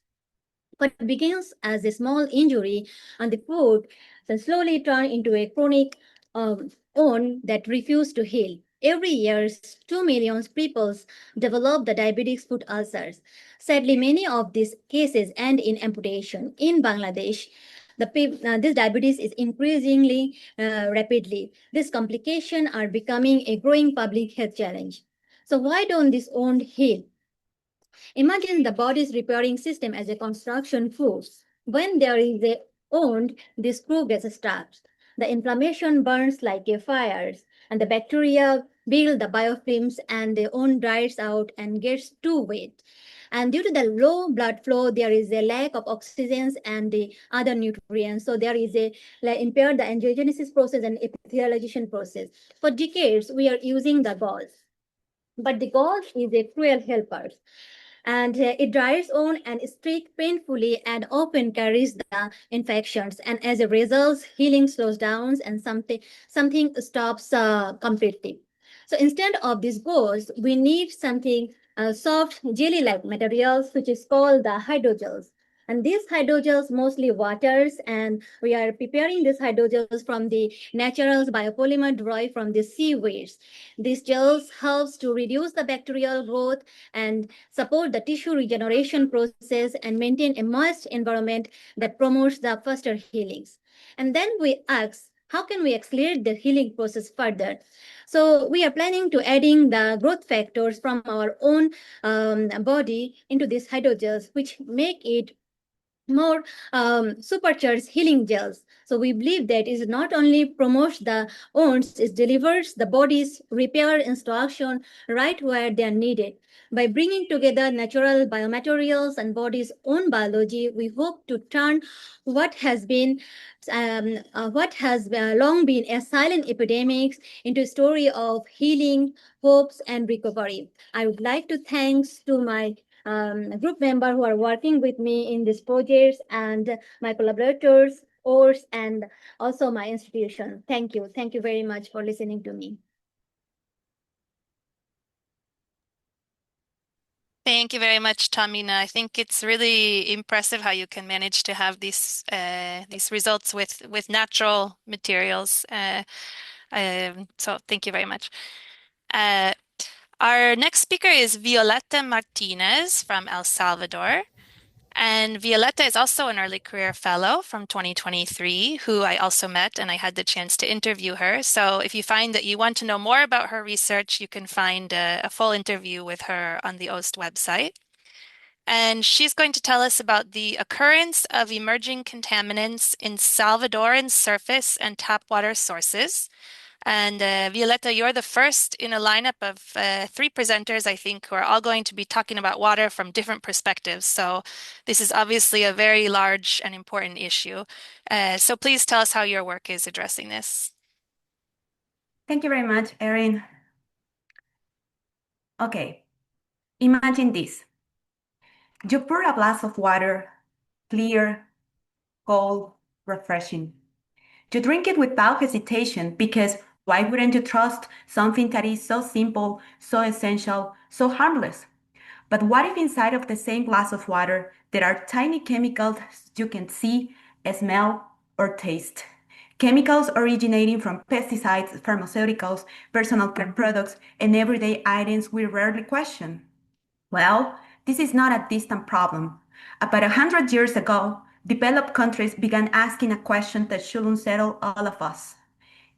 What begins as a small injury on the foot then slowly turn into a chronic wound that refuses to heal. Every year, 2 million people develop the diabetic foot ulcers. Sadly, many of these cases end in amputation. In Bangladesh, this diabetes is increasingly rapidly. These complications are becoming a growing public health challenge. So why don't this wound heal? Imagine the body's repairing system as a construction force. When there is a wound, the screw gets stuck. The inflammation burns like a fire, and the bacteria build the biofilms, and the wound dries out and gets too wet. And due to the low blood flow, there is a lack of oxygen and the other nutrients. So there is a impaired the angiogenesis process and epithelialization process. For decades, we are using the gauze. But the gauze is a cruel helper, and it dries on and streaks painfully and often carries the infections, and as a result healing slows down and something stops completely. So instead of this gauze, we need something soft jelly like materials, which is called the hydrogels. And these hydrogels mostly waters, and we are preparing these hydrogels from the natural biopolymer derived from the seaweeds. These gels helps to reduce the bacterial growth and support the tissue regeneration process and maintain a moist environment that promotes the faster healings. And then we ask, how can we accelerate the healing process further? So we are planning to adding the growth factors from our own body into these hydrogels, which make it more supercharged healing gels. So we believe that it not only promotes the wounds, it delivers the body's repair instruction right where they are needed. By bringing together natural biomaterials and body's own biology, we hope to turn what has long been a silent epidemic into a story of healing, hopes, and recovery. I would like to thanks to my group member who are working with me in these projects and my collaborators, ORS, and also my institution. Thank you. Thank you very much for listening to me. Thank you very much, Tamina. I think it's really impressive how you can manage to have these results with natural materials. So thank you very much. Our next speaker is Violeta Martinez from El Salvador. And Violeta is also an early career fellow from 2023, who I also met and I had the chance to interview her. So if you find that you want to know more about her research, you can find a full interview with her on the OWSD website. and she's going to tell us about the occurrence of emerging contaminants in Salvadoran surface and tap water sources. And Violeta, you're the first in a lineup of 3 presenters, I think, who are all going to be talking about water from different perspectives. So this is obviously a very large and important issue. So please tell us how your work is addressing this. Thank you very much, Erin. Okay, imagine this. You pour a glass of water, clear, cold, refreshing. You drink it without hesitation because why wouldn't you trust something that is so simple, so essential, so harmless? But what if inside of the same glass of water there are tiny chemicals you can see, smell, or taste? Chemicals originating from pesticides, pharmaceuticals, personal care products, and everyday items we rarely question. Well, this is not a distant problem. About 100 years ago, developed countries began asking a question that should unsettle all of us.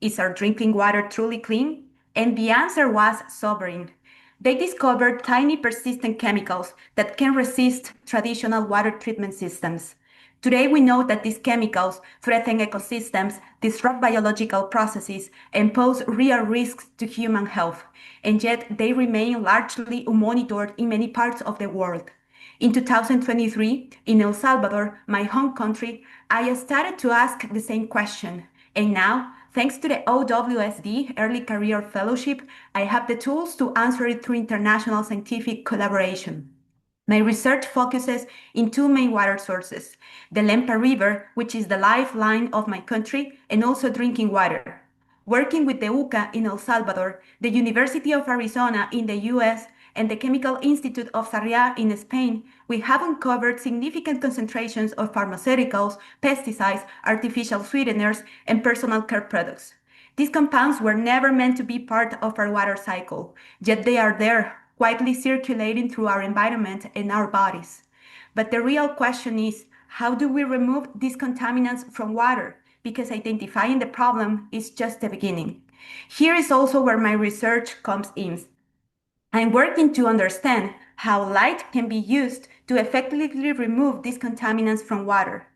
Is our drinking water truly clean? And the answer was sobering. They discovered tiny persistent chemicals that can resist traditional water treatment systems. Today, we know that these chemicals threaten ecosystems, disrupt biological processes, and pose real risks to human health, and yet they remain largely unmonitored in many parts of the world. In 2023, in El Salvador, my home country, I started to ask the same question. And now, thanks to the OWSD Early Career Fellowship, I have the tools to answer it through international scientific collaboration. My research focuses in 2 main water sources, the Lempa River, which is the lifeline of my country, and also drinking water. Working with the UCA in El Salvador, the University of Arizona in the US, and the Chemical Institute of Sarriá in Spain, we have uncovered significant concentrations of pharmaceuticals, pesticides, artificial sweeteners, and personal care products. These compounds were never meant to be part of our water cycle, yet they are there, quietly circulating through our environment and our bodies. But the real question is, how do we remove these contaminants from water? Because identifying the problem is just the beginning. Here is also where my research comes in. I'm working to understand how light can be used to effectively remove these contaminants from water.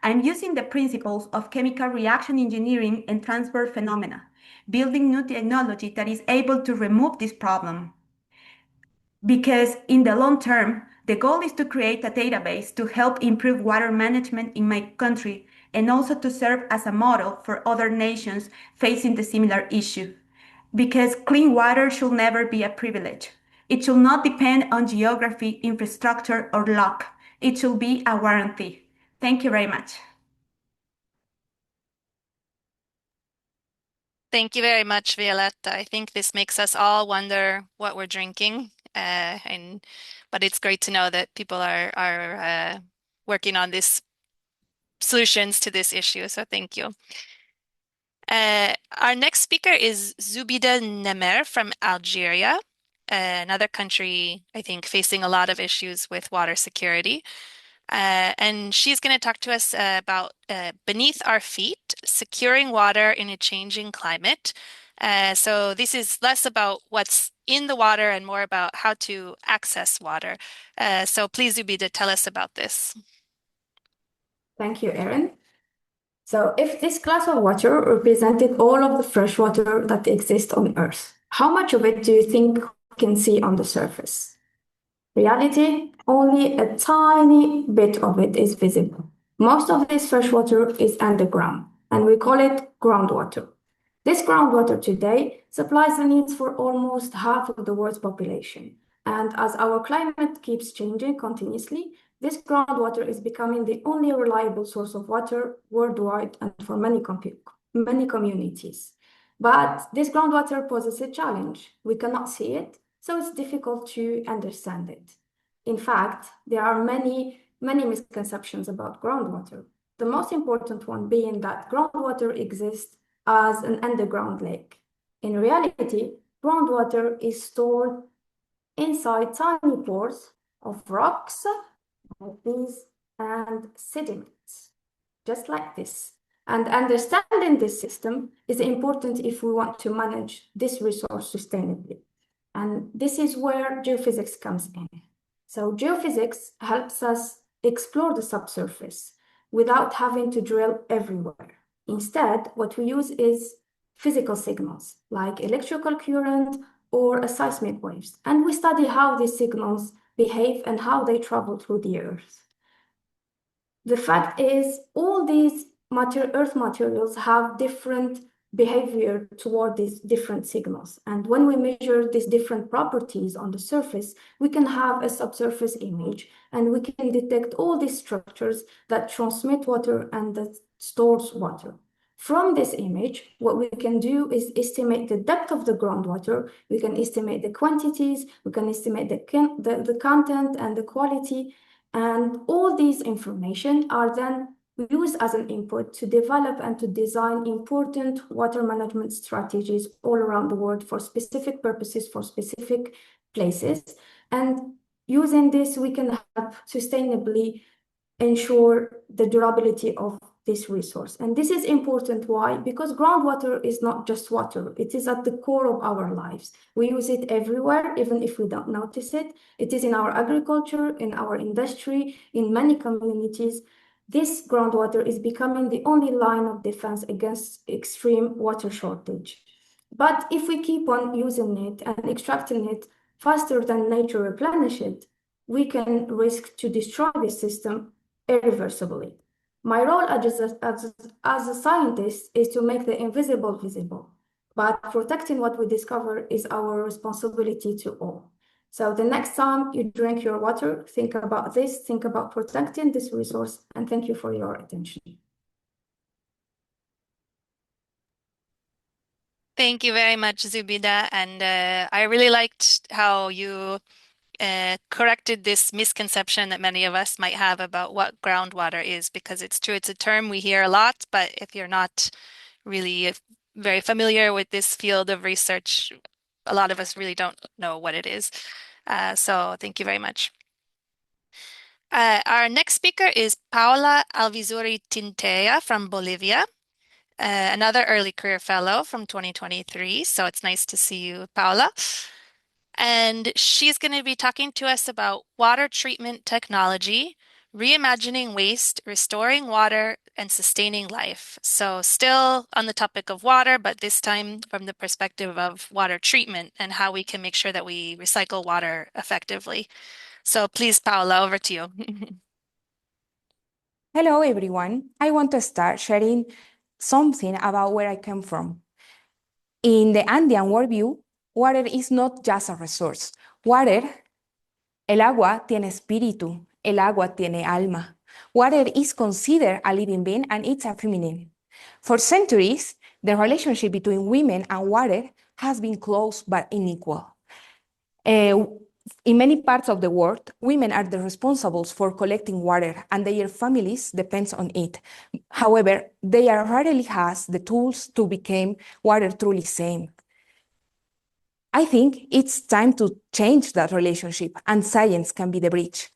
I'm using the principles of chemical reaction engineering and transfer phenomena, building new technology that is able to remove this problem. Because in the long term, the goal is to create a database to help improve water management in my country and also to serve as a model for other nations facing the similar issue. Because clean water should never be a privilege. It should not depend on geography, infrastructure, or luck. It should be a warranty. Thank you very much. Thank you very much, Violeta. I think this makes us all wonder what we're drinking. But it's great to know that people are working on these solutions to this issue. So thank you. Our next speaker is Zubida Nemer from Algeria, another country, I think, facing a lot of issues with water security. And she's going to talk to us about Beneath Our Feet, Securing Water in a Changing Climate. So this is less about what's in the water and more about how to access water. So please, Zubida, tell us about this. Thank you, Erin. So if this glass of water represented all of the fresh water that exists on Earth, how much of it do you think we can see on the surface? Reality, only a tiny bit of it is visible. Most of this fresh water is underground, and we call it groundwater. This groundwater today supplies the needs for almost half of the world's population. And as our climate keeps changing continuously, this groundwater is becoming the only reliable source of water worldwide and for many communities. But this groundwater poses a challenge. We cannot see it, so it's difficult to understand it. In fact, there are many misconceptions about groundwater. The most important one being that groundwater exists as an underground lake. In reality, groundwater is stored inside tiny pores of rocks like these and sediments, just like this. And understanding this system is important if we want to manage this resource sustainably. And this is where geophysics comes in. So geophysics helps us explore the subsurface without having to drill everywhere. Instead, what we use is physical signals like electrical current or a seismic waves, and we study how these signals behave and how they travel through the Earth. The fact is, all these Earth materials have different behavior toward these different signals. And when we measure these different properties on the surface, we can have a subsurface image, and we can detect all these structures that transmit water and that stores water. From this image, what we can do is estimate the depth of the groundwater, we can estimate the quantities, we can estimate the content and the quality, and all these information are then used as an input to develop and to design important water management strategies all around the world for specific purposes, for specific places. And using this, we can help sustainably ensure the durability of this resource. And this is important. Why? Because groundwater is not just water. It is at the core of our lives. We use it everywhere, even if we don't notice it. It is in our agriculture, in our industry, in many communities. This groundwater is becoming the only line of defense against extreme water shortage. But if we keep on using it and extracting it faster than nature replenishes it, we can risk to destroy this system irreversibly. My role as a scientist is to make the invisible visible, but protecting what we discover is our responsibility to all. So the next time you drink your water, think about this, think about protecting this resource, and thank you for your attention. Thank you very much, Zubida. And I really liked how you corrected this misconception that many of us might have about what groundwater is, because it's true, it's a term we hear a lot, but if you're not really very familiar with this field of research, a lot of us really don't know what it is. So thank you very much. Our next speaker is Paula Alvizuri Tintea from Bolivia, another early career fellow from 2023. So it's nice to see you, Paula. And she's going to be talking to us about water treatment technology, reimagining waste, restoring water, and sustaining life. So still on the topic of water, but this time from the perspective of water treatment and how we can make sure that we recycle water effectively. So please, Paula, over to you. Hello, everyone. I want to start sharing something about where I came from. In the Andean worldview, water is not just a resource. Water, el agua tiene espíritu, el agua tiene alma. Water is considered a living being and it's a feminine. For centuries, the relationship between women and water has been close but unequal. In many parts of the world, women are the responsibles for collecting water and their families depend on it. However, they rarely has the tools to become water truly safe. I think it's time to change that relationship and science can be the bridge.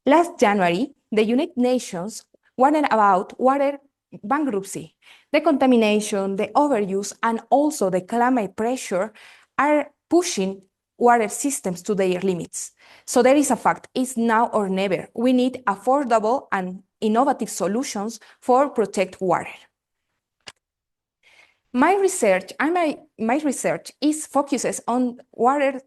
Last January, the United Nations warned about water bankruptcy. The contamination, the overuse, and also the climate pressure are pushing water systems to their limits. So there is a fact, it's now or never. We need affordable and innovative solutions for protect water. My research is focuses on water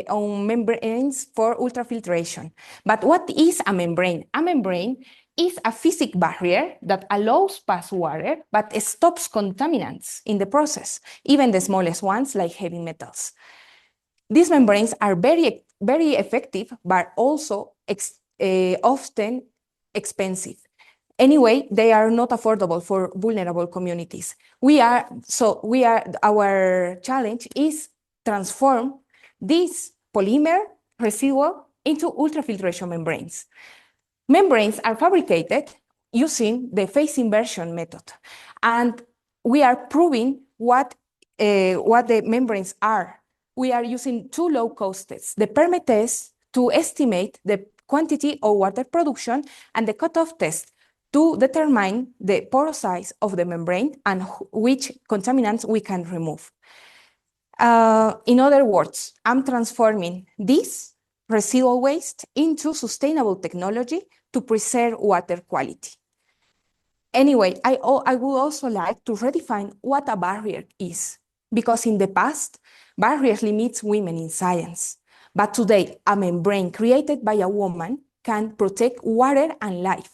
on membranes for ultrafiltration. But what is a membrane? A membrane is a physical barrier that allows pass water but stops contaminants in the process, even the smallest ones like heavy metals. These membranes are very, very effective, but also often expensive. Anyway, they are not affordable for vulnerable communities. Our challenge is transform this polymer residual into ultrafiltration membranes. Membranes are fabricated using the phase inversion method, and we are proving what the membranes are. We are using two low-cost tests, the permeate test to estimate the quantity of water production and the cutoff test to determine the pore size of the membrane and which contaminants we can remove. In other words, I'm transforming this residual waste into sustainable technology to preserve water quality. Anyway, I would also like to redefine what a barrier is, because in the past, barriers limit women in science. But today, a membrane created by a woman can protect water and life.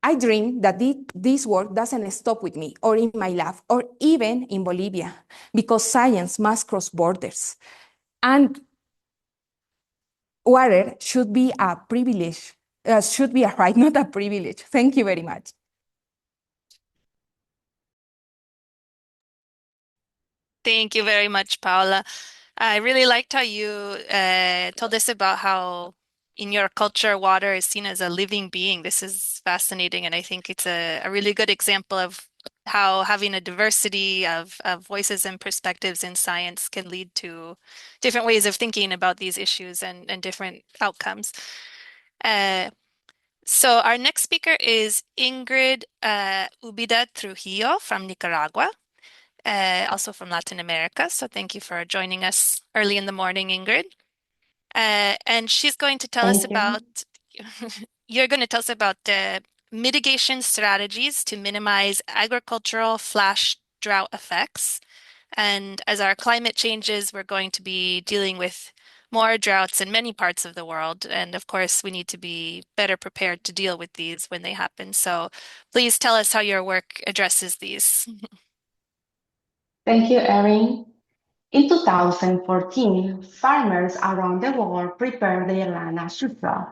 I dream that this work doesn't stop with me or in my lab or even in Bolivia, because science must cross borders. And water should be a privilege, should be a right, not a privilege. Thank you very much. Thank you very much, Paula. I really liked how you told us about how in your culture, water is seen as a living being. This is fascinating, and I think it's a really good example of how having a diversity of voices and perspectives in science can lead to different ways of thinking about these issues and different outcomes. So our next speaker is Ingrid Ubida Trujillo from Nicaragua, also from Latin America. So thank you for joining us early in the morning, Ingrid. And she's going to tell us about, you're going to tell us about mitigation strategies to minimize agricultural flash drought effects. And as our climate changes, we're going to be dealing with more droughts in many parts of the world. And of course, we need to be better prepared to deal with these when they happen. So please tell us how your work addresses these. Thank you, Erin. In 2014, farmers around the world prepared their land as usual.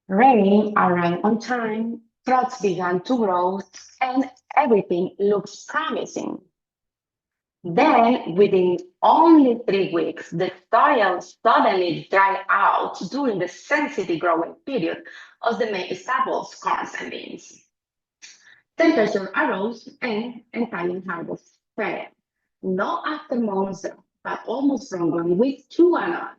Rain arrived on time, crops began to grow, and everything looks promising. Then, within only 3 weeks, the soil suddenly dried out during the sensitive growing period of the main staples, corn and beans. Temperature arose and entire harvest failed. Not after months, but almost from 1 week to another.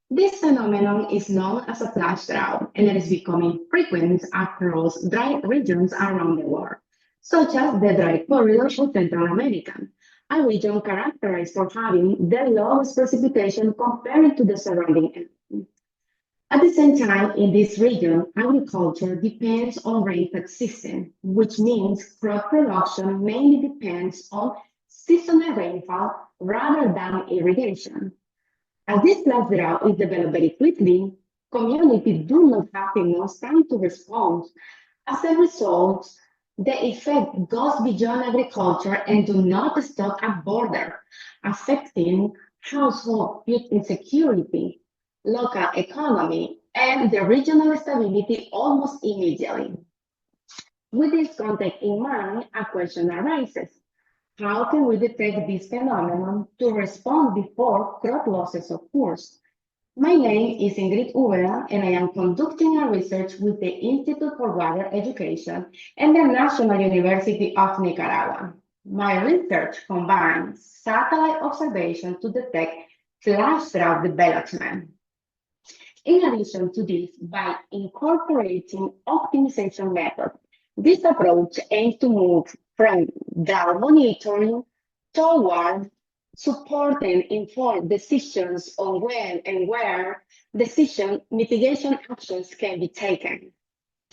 This phenomenon is known as a flash drought, and it is becoming frequent across dry regions around the world, such as the dry corridor of Central America, a region characterized for having the lowest precipitation compared to the surrounding area. At the same time, in this region, agriculture depends on rainfall system, which means crop production mainly depends on seasonal rainfall rather than irrigation. As this flash drought is developed very quickly, communities do not have enough time to respond. As a result, the effect goes beyond agriculture and do not stop at border, affecting household food insecurity, local economy, and the regional stability almost immediately. With this context in mind, a question arises. How can we detect this phenomenon to respond before crop losses occur? My name is Ingrid Ubeda, and I am conducting a research with the Institute for Water Education and the National University of Nicaragua. My research combines satellite observation to detect flash drought development. In addition to this, by incorporating optimization methods, this approach aims to move from drought monitoring toward supporting informed decisions on when and where mitigation actions can be taken.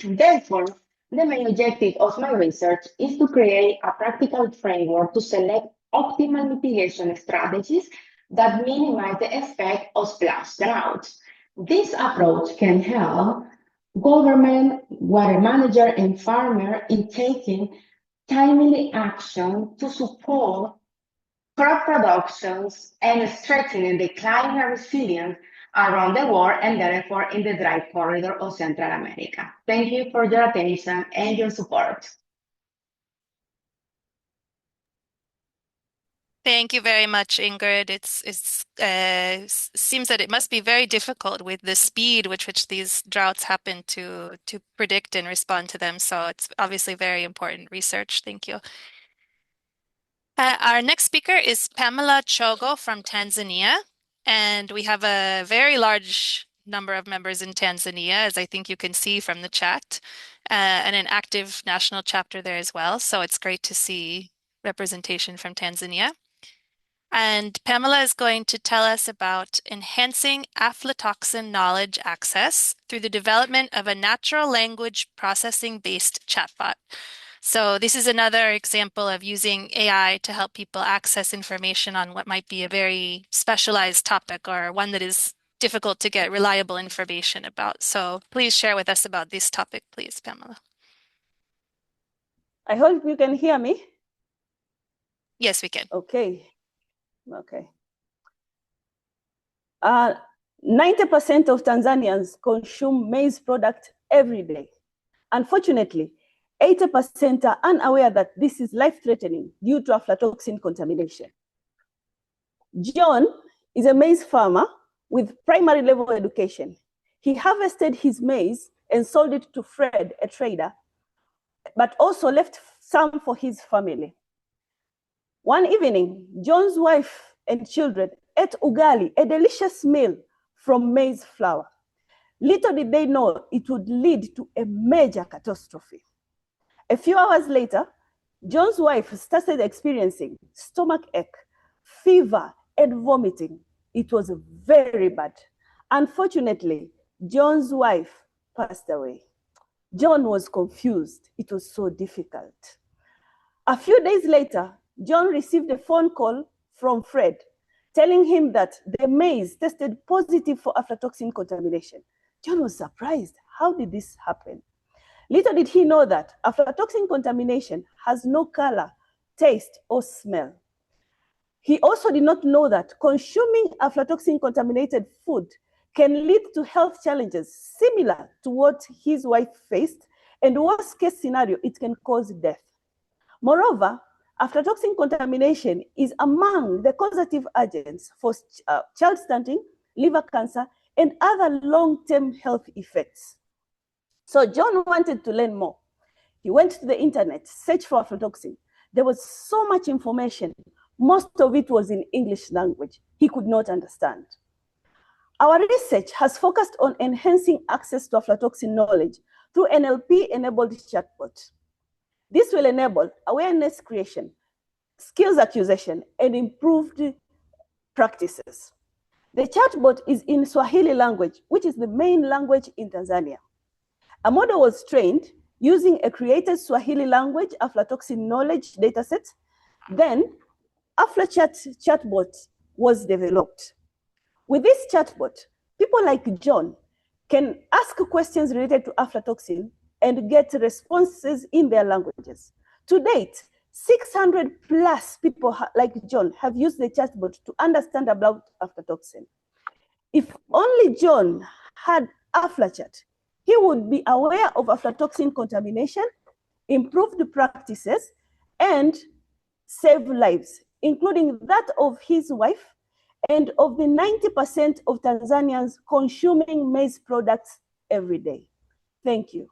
Therefore, the main objective of my research is to create a practical framework to select optimal mitigation strategies that minimize the effect of flash droughts. This approach can help government, water manager, and farmer in taking timely action to support crop productions and strengthening the climate resilience around the world and therefore in the dry corridor of Central America. Thank you for your attention and your support. Thank you very much, Ingrid. It seems that it must be very difficult with the speed with which these droughts happen to predict and respond to them. So it's obviously very important research. Thank you. Our next speaker is Pamela Chogo from Tanzania, and we have a very large number of members in Tanzania, as I think you can see from the chat, and an active national chapter there as well. So it's great to see representation from Tanzania. And Pamela is going to tell us about enhancing aflatoxin knowledge access through the development of a natural language processing-based chatbot. So this is another example of using AI to help people access information on what might be a very specialized topic or one that is difficult to get reliable information about. So please share with us about this topic, please, Pamela. I hope you can hear me. Yes, we can. Okay. 90% of Tanzanians consume maize product every day. Unfortunately, 80% are unaware that this is life-threatening due to aflatoxin contamination. John is a maize farmer with primary level education. He harvested his maize and sold it to Fred, a trader, but also left some for his family. One evening, John's wife and children ate ugali, a delicious meal from maize flour. Little did they know it would lead to a major catastrophe. A few hours later, John's wife started experiencing stomach ache, fever, and vomiting. It was very bad. Unfortunately, John's wife passed away. John was confused. It was so difficult. A few days later, John received a phone call from Fred telling him that the maize tested positive for aflatoxin contamination. John was surprised. How did this happen? Little did he know that aflatoxin contamination has no color, taste, or smell. He also did not know that consuming aflatoxin contaminated food can lead to health challenges similar to what his wife faced, and worst case scenario, it can cause death. Moreover, aflatoxin contamination is among the causative agents for child stunting, liver cancer, and other long-term health effects. So John wanted to learn more. He went to the internet, searched for aflatoxin. There was so much information. Most of it was in English language. He could not understand. Our research has focused on enhancing access to aflatoxin knowledge through NLP-enabled chatbot. This will enable awareness creation, skills acquisition, and improved practices. The chatbot is in Swahili language, which is the main language in Tanzania. A model was trained using a created Swahili language aflatoxin knowledge dataset. Then, AflaChat chatbot was developed. With this chatbot, people like John can ask questions related to aflatoxin and get responses in their languages. To date, 600 plus people like John have used the chatbot to understand about aflatoxin. If only John had AflaChat, he would be aware of aflatoxin contamination, improve the practices, and save lives, including that of his wife and of the 90% of Tanzanians consuming maize products every day. Thank you.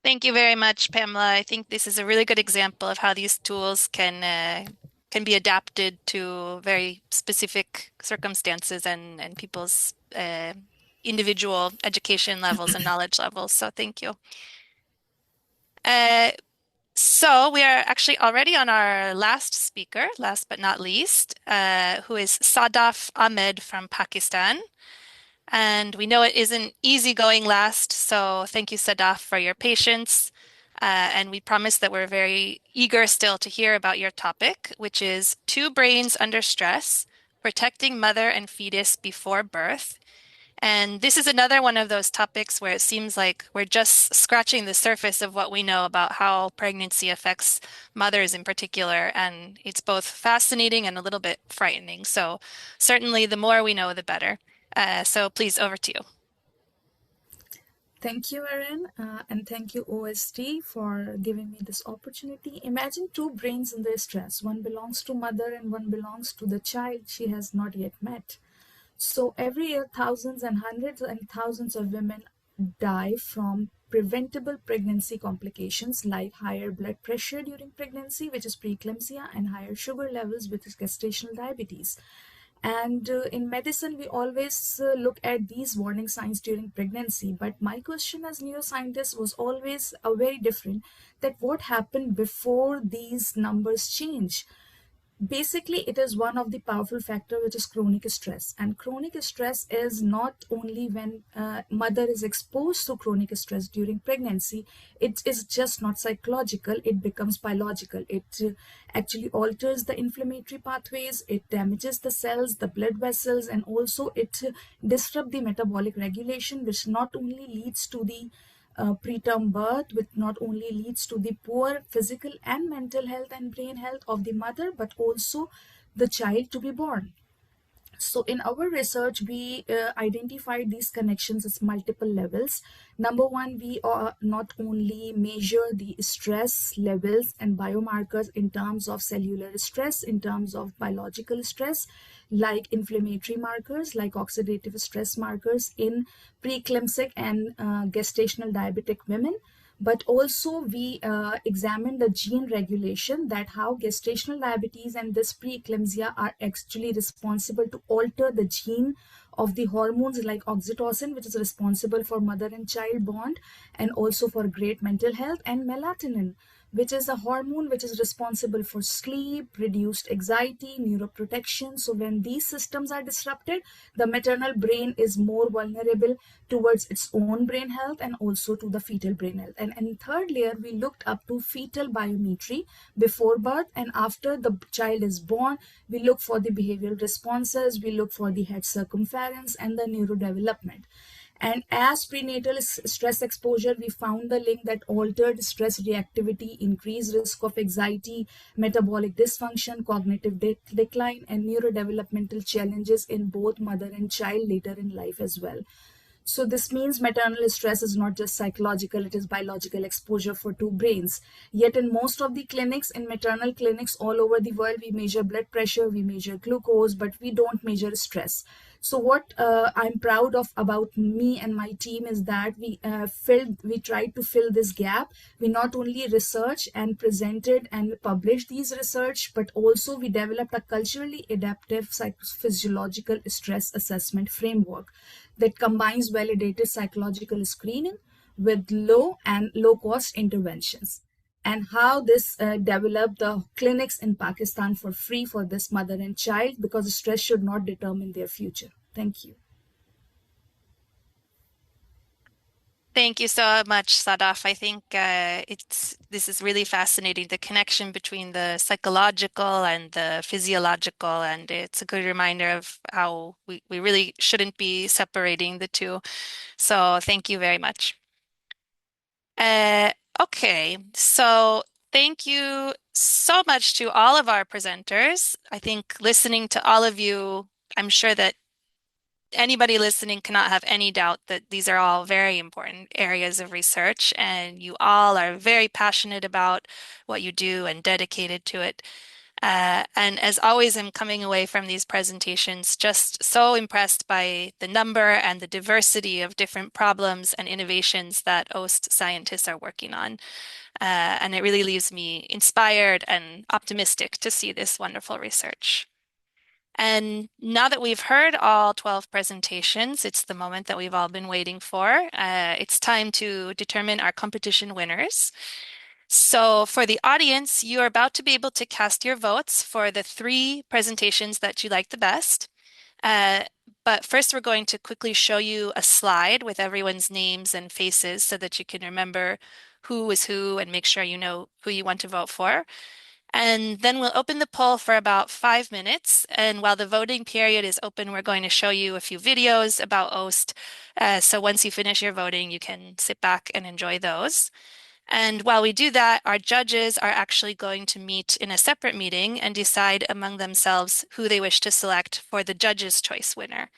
Thank you very much, Pamela. I think this is a really good example of how these tools can be adapted to very specific circumstances and people's individual education levels and knowledge levels. So thank you. So we are actually already on our last speaker, last but not least, who is Sadaf Ahmed from Pakistan. And we know it isn't easy going last, so thank you, Sadaf, for your patience. And we promise that we're very eager still to hear about your topic, which is two brains under stress, protecting mother and fetus before birth. And this is another one of those topics where it seems like we're just scratching the surface of what we know about how pregnancy affects mothers in particular. And it's both fascinating and a little bit frightening. So certainly the more we know, the better. So please, over to you. Thank you, Erin, and thank you, OWSD, for giving me this opportunity. Imagine two brains under stress. One belongs to mother and one belongs to the child she has not yet met. So every year, thousands and hundreds and thousands of women die from preventable pregnancy complications like higher blood pressure during pregnancy, which is preeclampsia, and higher sugar levels, which is gestational diabetes. And in medicine, we always look at these warning signs during pregnancy. But my question as neuroscientist was always very different, that what happened before these numbers change. Basically, it is one of the powerful factor, which is chronic stress. And chronic stress is not only when mother is exposed to chronic stress during pregnancy. It is just not psychological, it becomes biological. It actually alters the inflammatory pathways, it damages the cells, the blood vessels, and also it disrupts the metabolic regulation, which not only leads to the preterm birth, which not only leads to the poor physical and mental health and brain health of the mother, but also the child to be born. So in our research, we identified these connections as multiple levels. Number one, we not only measure the stress levels and biomarkers in terms of cellular stress, in terms of biological stress, like inflammatory markers, like oxidative stress markers in preeclamptic and gestational diabetic women, but also we examine the gene regulation, that how gestational diabetes and this preeclampsia are actually responsible to alter the gene of the hormones like oxytocin, which is responsible for mother and child bond and also for great mental health, and melatonin, which is a hormone which is responsible for sleep, reduced anxiety, neuroprotection. So when these systems are disrupted, the maternal brain is more vulnerable towards its own brain health and also to the fetal brain health. And in third layer, we looked up to fetal biometry before birth and after the child is born. We look for the behavioral responses, we look for the head circumference and the neurodevelopment. And as prenatal stress exposure, we found the link that altered stress reactivity, increased risk of anxiety, metabolic dysfunction, cognitive decline, and neurodevelopmental challenges in both mother and child later in life as well. So this means maternal stress is not just psychological, it is biological exposure for two brains. Yet in most of the clinics, in maternal clinics all over the world, we measure blood pressure, we measure glucose, but we don't measure stress. So what I'm proud of about me and my team is that we tried to fill this gap. We not only researched and presented and published these research, but also we developed a culturally adaptive psychophysiological stress assessment framework that combines validated psychological screening with low cost interventions, and how this developed the clinics in Pakistan for free for this mother and child, because stress should not determine their future. Thank you. Thank you so much, Sadaf. I think this is really fascinating, the connection between the psychological and the physiological, and it's a good reminder of how we really shouldn't be separating the two. So thank you very much. Okay, so thank you so much to all of our presenters. I think listening to all of you, I'm sure that anybody listening cannot have any doubt that these are all very important areas of research, and you all are very passionate about what you do and dedicated to it. And as always, I'm coming away from these presentations just so impressed by the number and the diversity of different problems and innovations that OWSD scientists are working on. And it really leaves me inspired and optimistic to see this wonderful research. And now that we've heard all 12 presentations, it's the moment that we've all been waiting for. It's time to determine our competition winners. So for the audience, you are about to be able to cast your votes for the 3 presentations that you like the best. But first, we're going to quickly show you a slide with everyone's names and faces so that you can remember who is who and make sure you know who you want to vote for. And then we'll open the poll for about 5 minutes. And while the voting period is open, we're going to show you a few videos about OWSD. So once you finish your voting, you can sit back and enjoy those. And while we do that, our judges are actually going to meet in a separate meeting and decide among themselves who they wish to select for the judges' choice winner.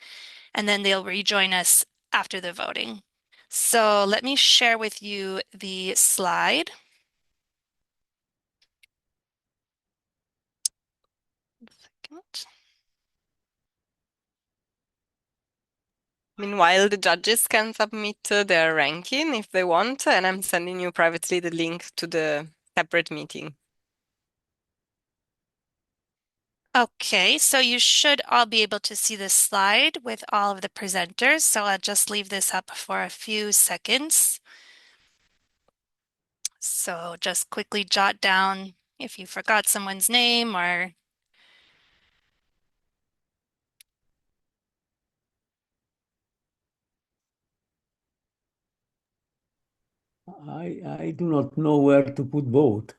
And then they'll rejoin us after the voting. So let me share with you the slide. Meanwhile, the judges can submit their ranking if they want, and I'm sending you privately the link to the separate meeting. Okay, so you should all be able to see this slide with all of the presenters. So I'll just leave this up for a few seconds. So just quickly jot down if you forgot someone's name or I do not know where to put vote.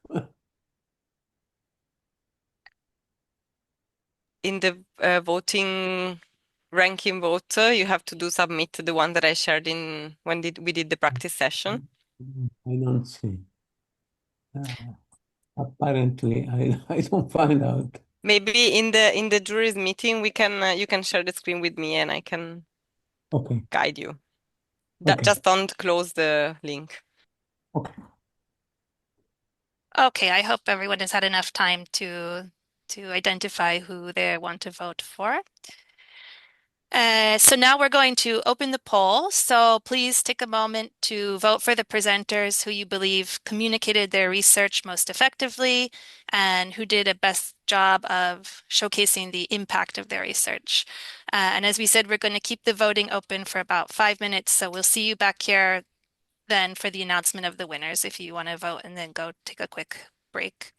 In the voting ranking vote, you have to do submit the one that I shared in when we did the practice session. I don't see. Apparently, I don't find out. Maybe in the jury's meeting, we can you can share the screen with me and I can guide you. Just don't close the link. okay, I hope everyone has had enough time to identify who they want to vote for. So now we're going to open the poll. So please take a moment to vote for the presenters who you believe communicated their research most effectively and who did a best job of showcasing the impact of their research. And as we said, we're going to keep the voting open for about 5 minutes. So we'll see you back here then for the announcement of the winners if you want to vote and then go take a quick break.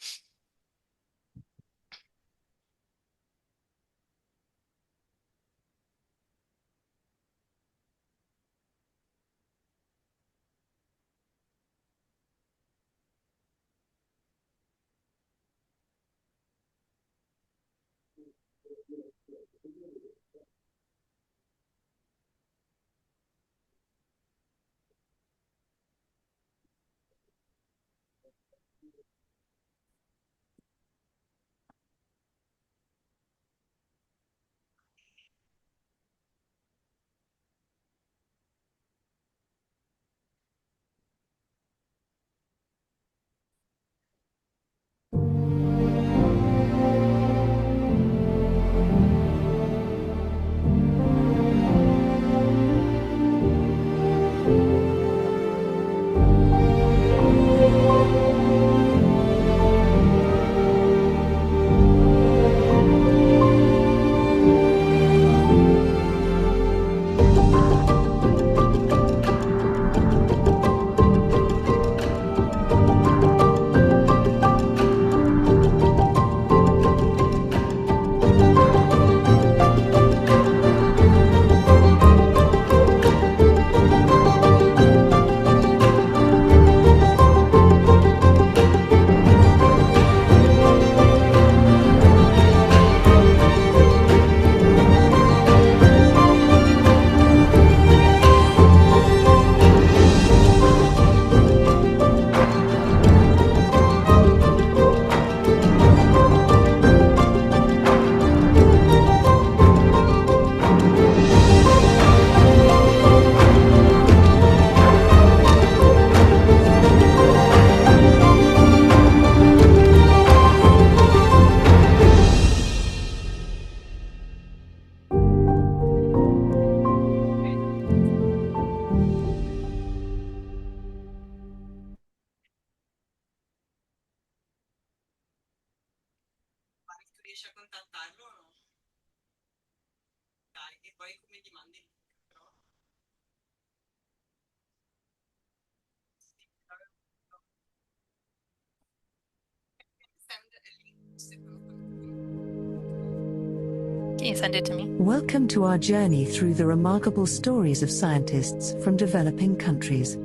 Can you send it to me? Welcome to our journey through the remarkable stories of scientists from developing countries.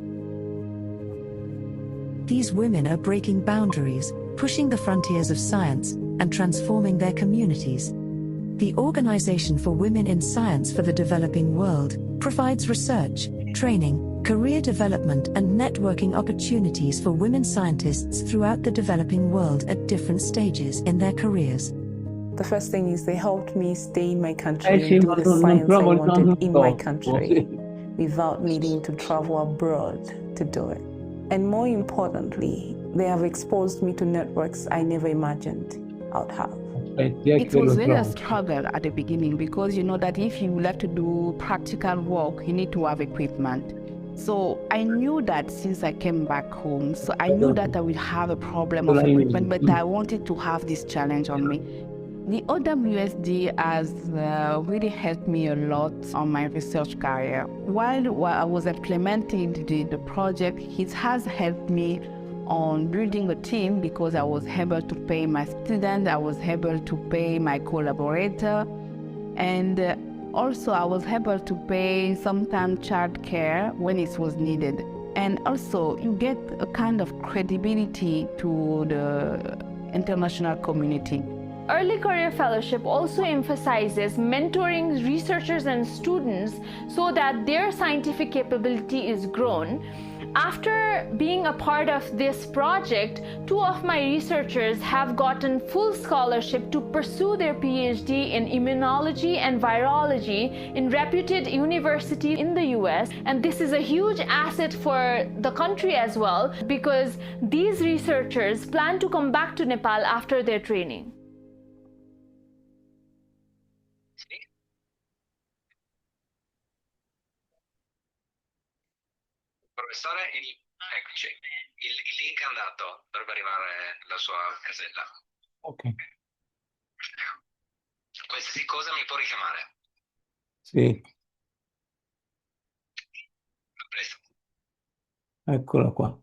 These women are breaking boundaries, pushing the frontiers of science, and transforming their communities. The Organization for Women in Science for the Developing World provides research, training, career development, and networking opportunities for women scientists throughout the developing world at different stages in their careers. The first thing is they helped me stay in my country and do the science I wanted in my country without needing to travel abroad to do it. And more importantly, they have exposed me to networks I never imagined I'd have. It was really a struggle at the beginning because you know that if you have to do practical work, you need to have equipment. So I knew that since I came back home, so I knew that I would have a problem of equipment, but I wanted to have this challenge on me. The OWSD has really helped me a lot on my research career. While I was implementing the project, it has helped me on building a team because I was able to pay my student, I was able to pay my collaborator, and also I was able to pay sometimes childcare when it was needed. And also you get a kind of credibility to the international community. Early Career Fellowship also emphasizes mentoring researchers and students so that their scientific capability is grown. After being a part of this project, two of my researchers have gotten full scholarship to pursue their PhD in immunology and virology in reputed university in the US. And this is a huge asset for the country as well, because these researchers plan to come back to Nepal after their training. Professore, eccoci. Il link è andato, dovrebbe arrivare la sua casella. Ok, Qualsiasi cosa mi può richiamare. sì, A presto. eccola qua.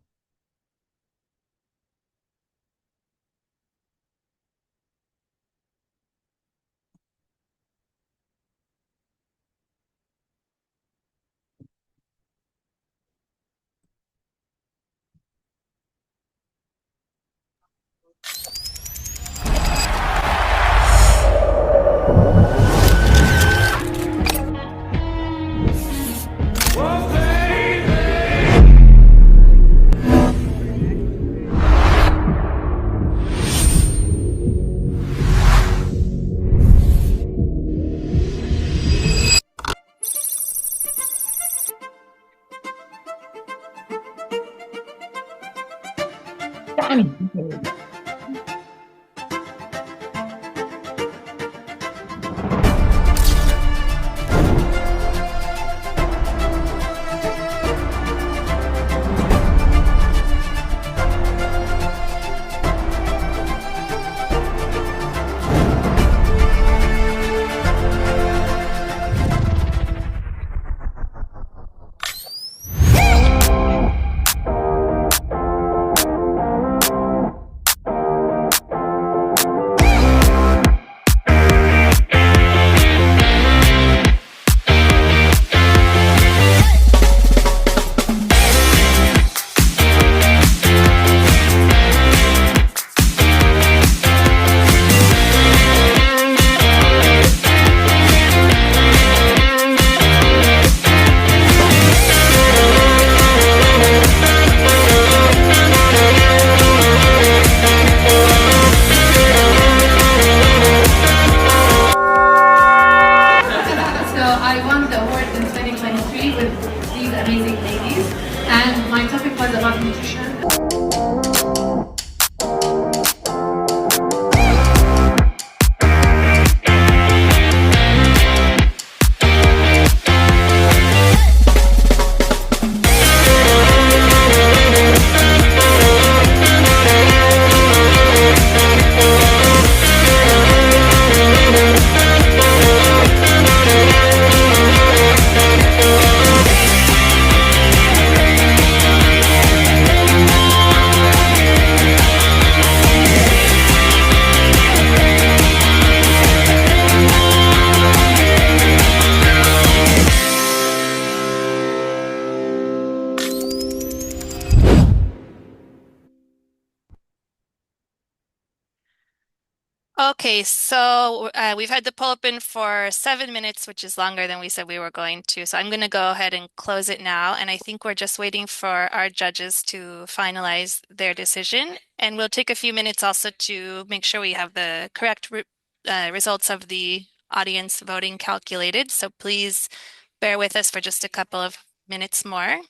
Okay, so we've had the poll open for 7 minutes, which is longer than we said we were going to. So I'm going to go ahead and close it now. And I think we're just waiting for our judges to finalize their decision. And we'll take a few minutes also to make sure we have the correct results of the audience voting calculated. So please bear with us for just a couple of minutes more.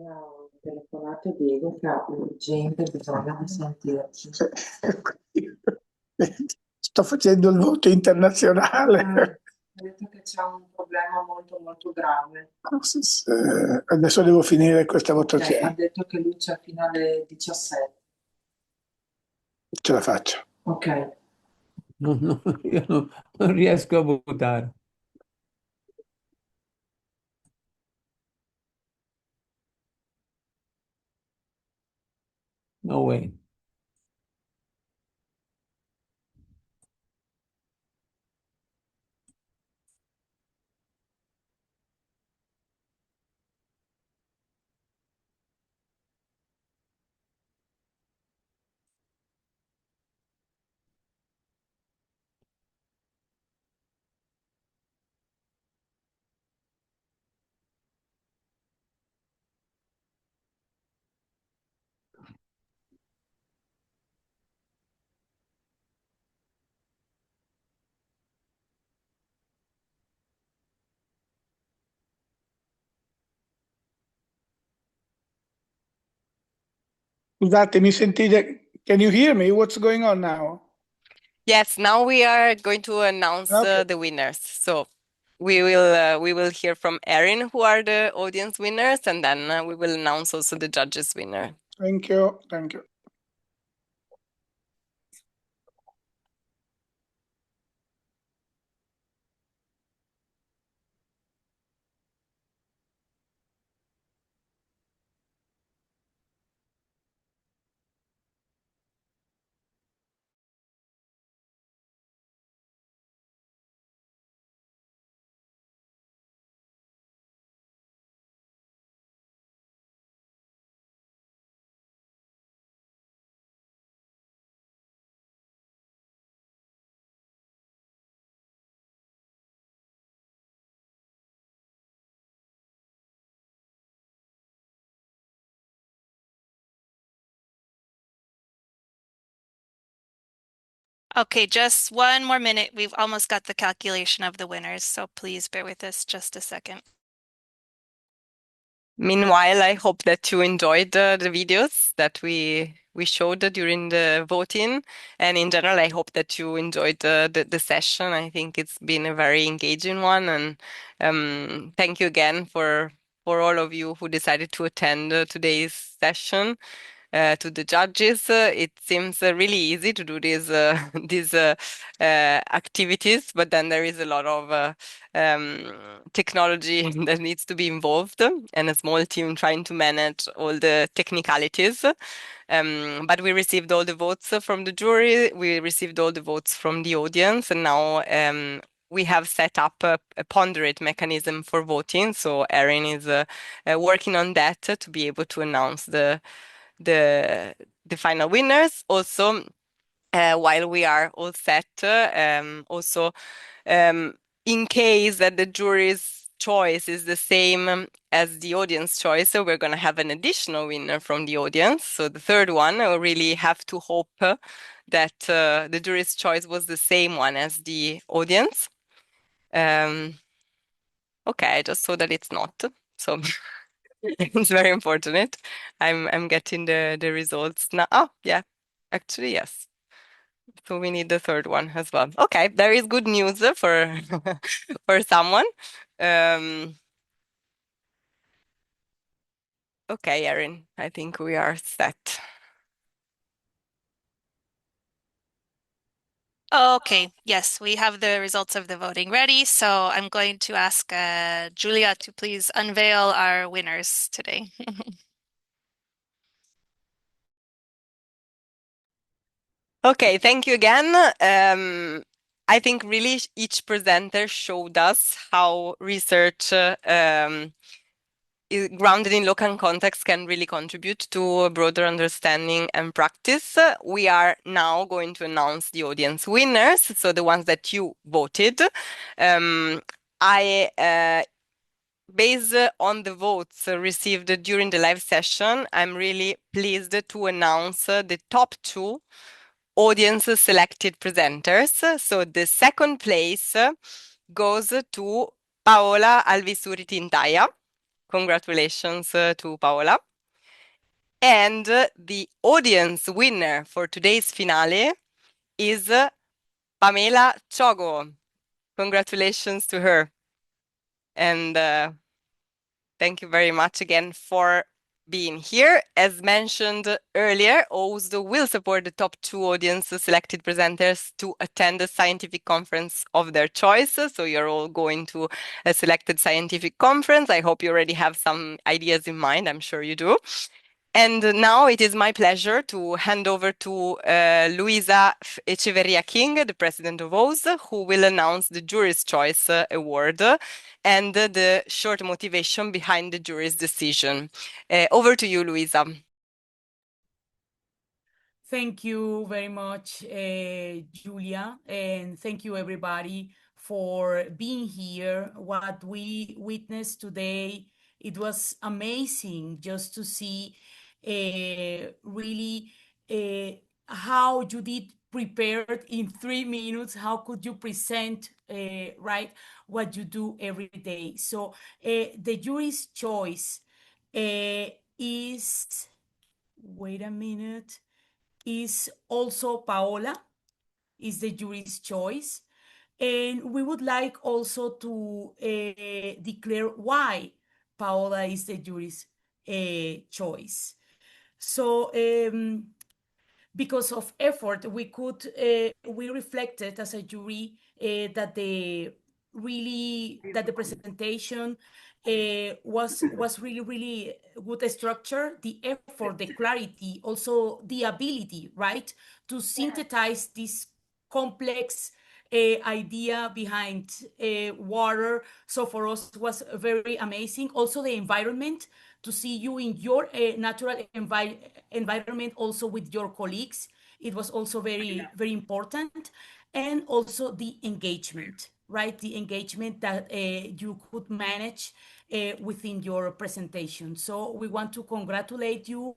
Ho telefonato Diego che ha urgente bisogno di sentirci. Sto facendo il voto internazionale. Ha detto che c'è un problema molto molto grave. Adesso devo finire questa Ha votazione. detto che lui c'è fino alle 17. Ce la faccio. Ok. Io non riesco a votare. No way. Scusate, mi sentite? Can you hear me? What's going on now? Yes, now we are going to announce Okay. the winners. So we will hear from Erin, who are the audience winners, and then we will announce also the judges winner. Thank you. Thank you. Okay, just one more minute. We've almost got the calculation of the winners, so please bear with us just a second. Meanwhile, I hope that you enjoyed the videos that we showed during the voting, and in general, I hope that you enjoyed the session. I think it's been a very engaging one, and thank you again for all of you who decided to attend today's session. To the judges, it seems really easy to do these activities, but then there is a lot of technology that needs to be involved and a small team trying to manage all the technicalities. But we received all the votes from the jury, we received all the votes from the audience, and now we have set up a ponderate mechanism for voting. So Erin is working on that to be able to announce the final winners. Also, while we are all set, also in case that the jury's choice is the same as the audience choice, so we're going to have an additional winner from the audience. So the third one, we really have to hope that the jury's choice was the same one as the audience. Okay, I just saw that it's not. So it's very unfortunate. I'm getting the results now. Oh, yeah, actually, yes. So we need the third one as well. Okay, there is good news for for someone. Okay, Erin, I think we are set. Okay, yes, we have the results of the voting ready. So I'm going to ask Julia to please unveil our winners today. Okay, thank you again. I think really each presenter showed us how research grounded in local context can really contribute to a broader understanding and practice. We are now going to announce the audience winners, so the ones that you voted. Based on the votes received during the live session, I'm really pleased to announce the top two audience selected presenters. So the second place goes to Paola Alvisuri Tintaya. Congratulations to Paola. And the audience winner for today's finale is Pamela Chogo. Congratulations to her. And thank you very much again for being here. As mentioned earlier, OWSD will support the top 2 audience selected presenters to attend a scientific conference of their choice. So you're all going to a selected scientific conference. I hope you already have some ideas in mind. I'm sure you do. And now it is my pleasure to hand over to Luisa Echeverria King, the president of OWSD, who will announce the Jury's Choice Award and the short motivation behind the jury's decision. Over to you, Luisa. Thank you very much, Julia, and thank you everybody for being here. What we witnessed today, it was amazing just to see really how you did prepared in 3 minutes. How could you present right what you do every day? So the jury's choice is, wait a minute, is also Paola, is the jury's choice. And we would like also to declare why Paola is the jury's choice. So because of effort, we reflected as a jury that the presentation was really good structure, the effort, the clarity, also the ability, right, to synthesize this complex idea behind water. So for us, it was very amazing. Also the environment, to see you in your natural environment, also with your colleagues. It was also very, very important. And also the engagement, right? The engagement that you could manage within your presentation. So we want to congratulate you,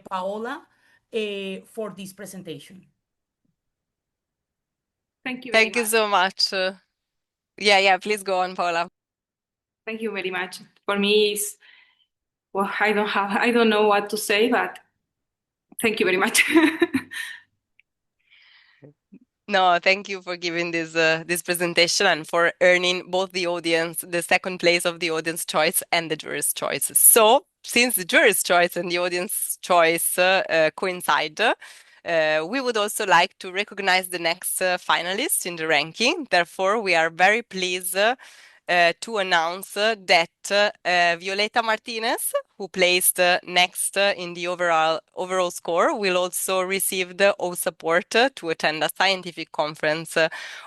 Paola, for this presentation. Thank you very Thank you much. so much. Yeah, please go on, Paola. Thank you very much. For me, it's, well, I don't know what to say, but thank you very much. No, thank you for giving this presentation and for earning both the second place of the audience choice and the jury's choice. So, since the jury's choice and the audience choice coincide, we would also like to recognize the next finalist in the ranking. Therefore, we are very pleased to announce that Violeta Martinez, who placed next in the overall score, will also receive the O support to attend a scientific conference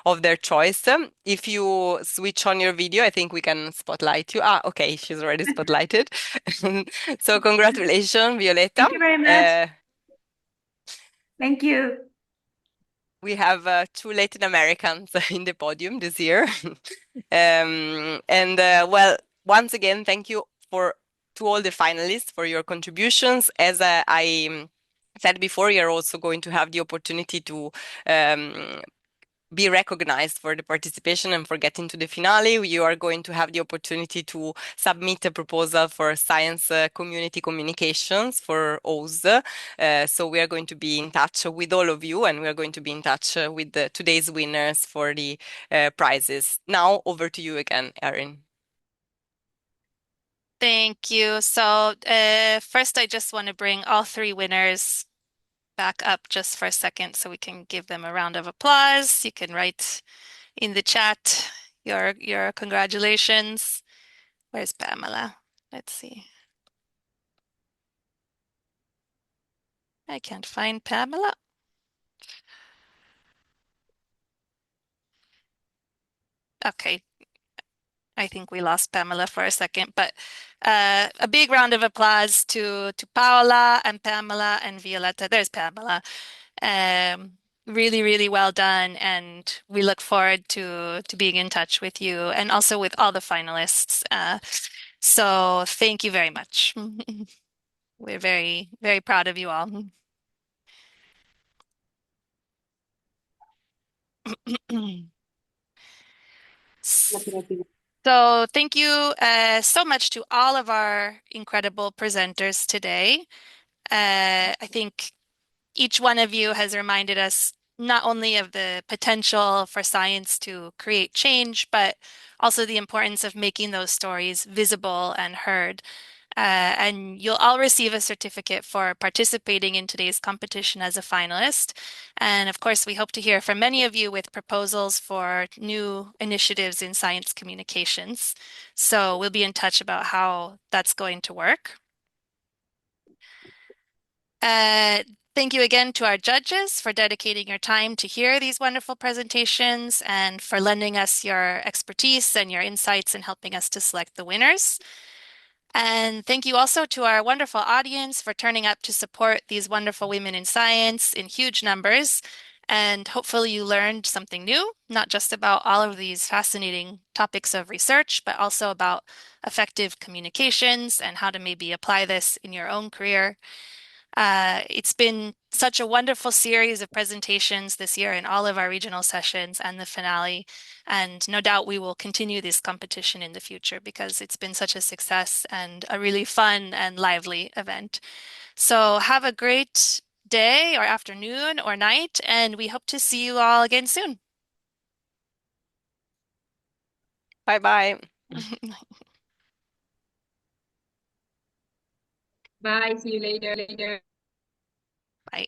of their choice. If you switch on your video, I think we can spotlight you. Ah, okay, she's already spotlighted. So congratulations, Violeta. Thank you very much. Thank you. We have 2 Latin Americans in the podium this year. Well, once again, thank you to all the finalists for your contributions. As I said before, you're also going to have the opportunity to be recognized for the participation and for getting to the finale. You are going to have the opportunity to submit a proposal for science community communications for OWSD. So we are going to be in touch with all of you, and we are going to be in touch with today's winners for the prizes. Now over to you again, Erin. Thank you. So first, I just want to bring all 3 winners back up just for a second so we can give them a round of applause. You can write in the chat your congratulations. Where's Pamela? Let's see. I can't find Pamela. Okay. I think we lost Pamela for a second, but a big round of applause to Paola and Pamela and Violeta. There's Pamela. Really, really well done, and we look forward to being in touch with you and also with all the finalists. So thank you very much. We're very, very proud of you all. So thank you so much to all of our incredible presenters today. I think each one of you has reminded us not only of the potential for science to create change, but also the importance of making those stories visible and heard. And you'll all receive a certificate for participating in today's competition as a finalist. And of course, we hope to hear from many of you with proposals for new initiatives in science communications. So we'll be in touch about how that's going to work. Thank you again to our judges for dedicating your time to hear these wonderful presentations and for lending us your expertise and your insights in helping us to select the winners. And thank you also to our wonderful audience for turning up to support these wonderful women in science in huge numbers. And hopefully you learned something new, not just about all of these fascinating topics of research, but also about effective communications and how to maybe apply this in your own career. It's been such a wonderful series of presentations this year in all of our regional sessions and the finale. And no doubt we will continue this competition in the future because it's been such a success and a really fun and lively event. So have a great day or afternoon or night, and we hope to see you all again soon. Bye-bye. Bye, see you later. Bye.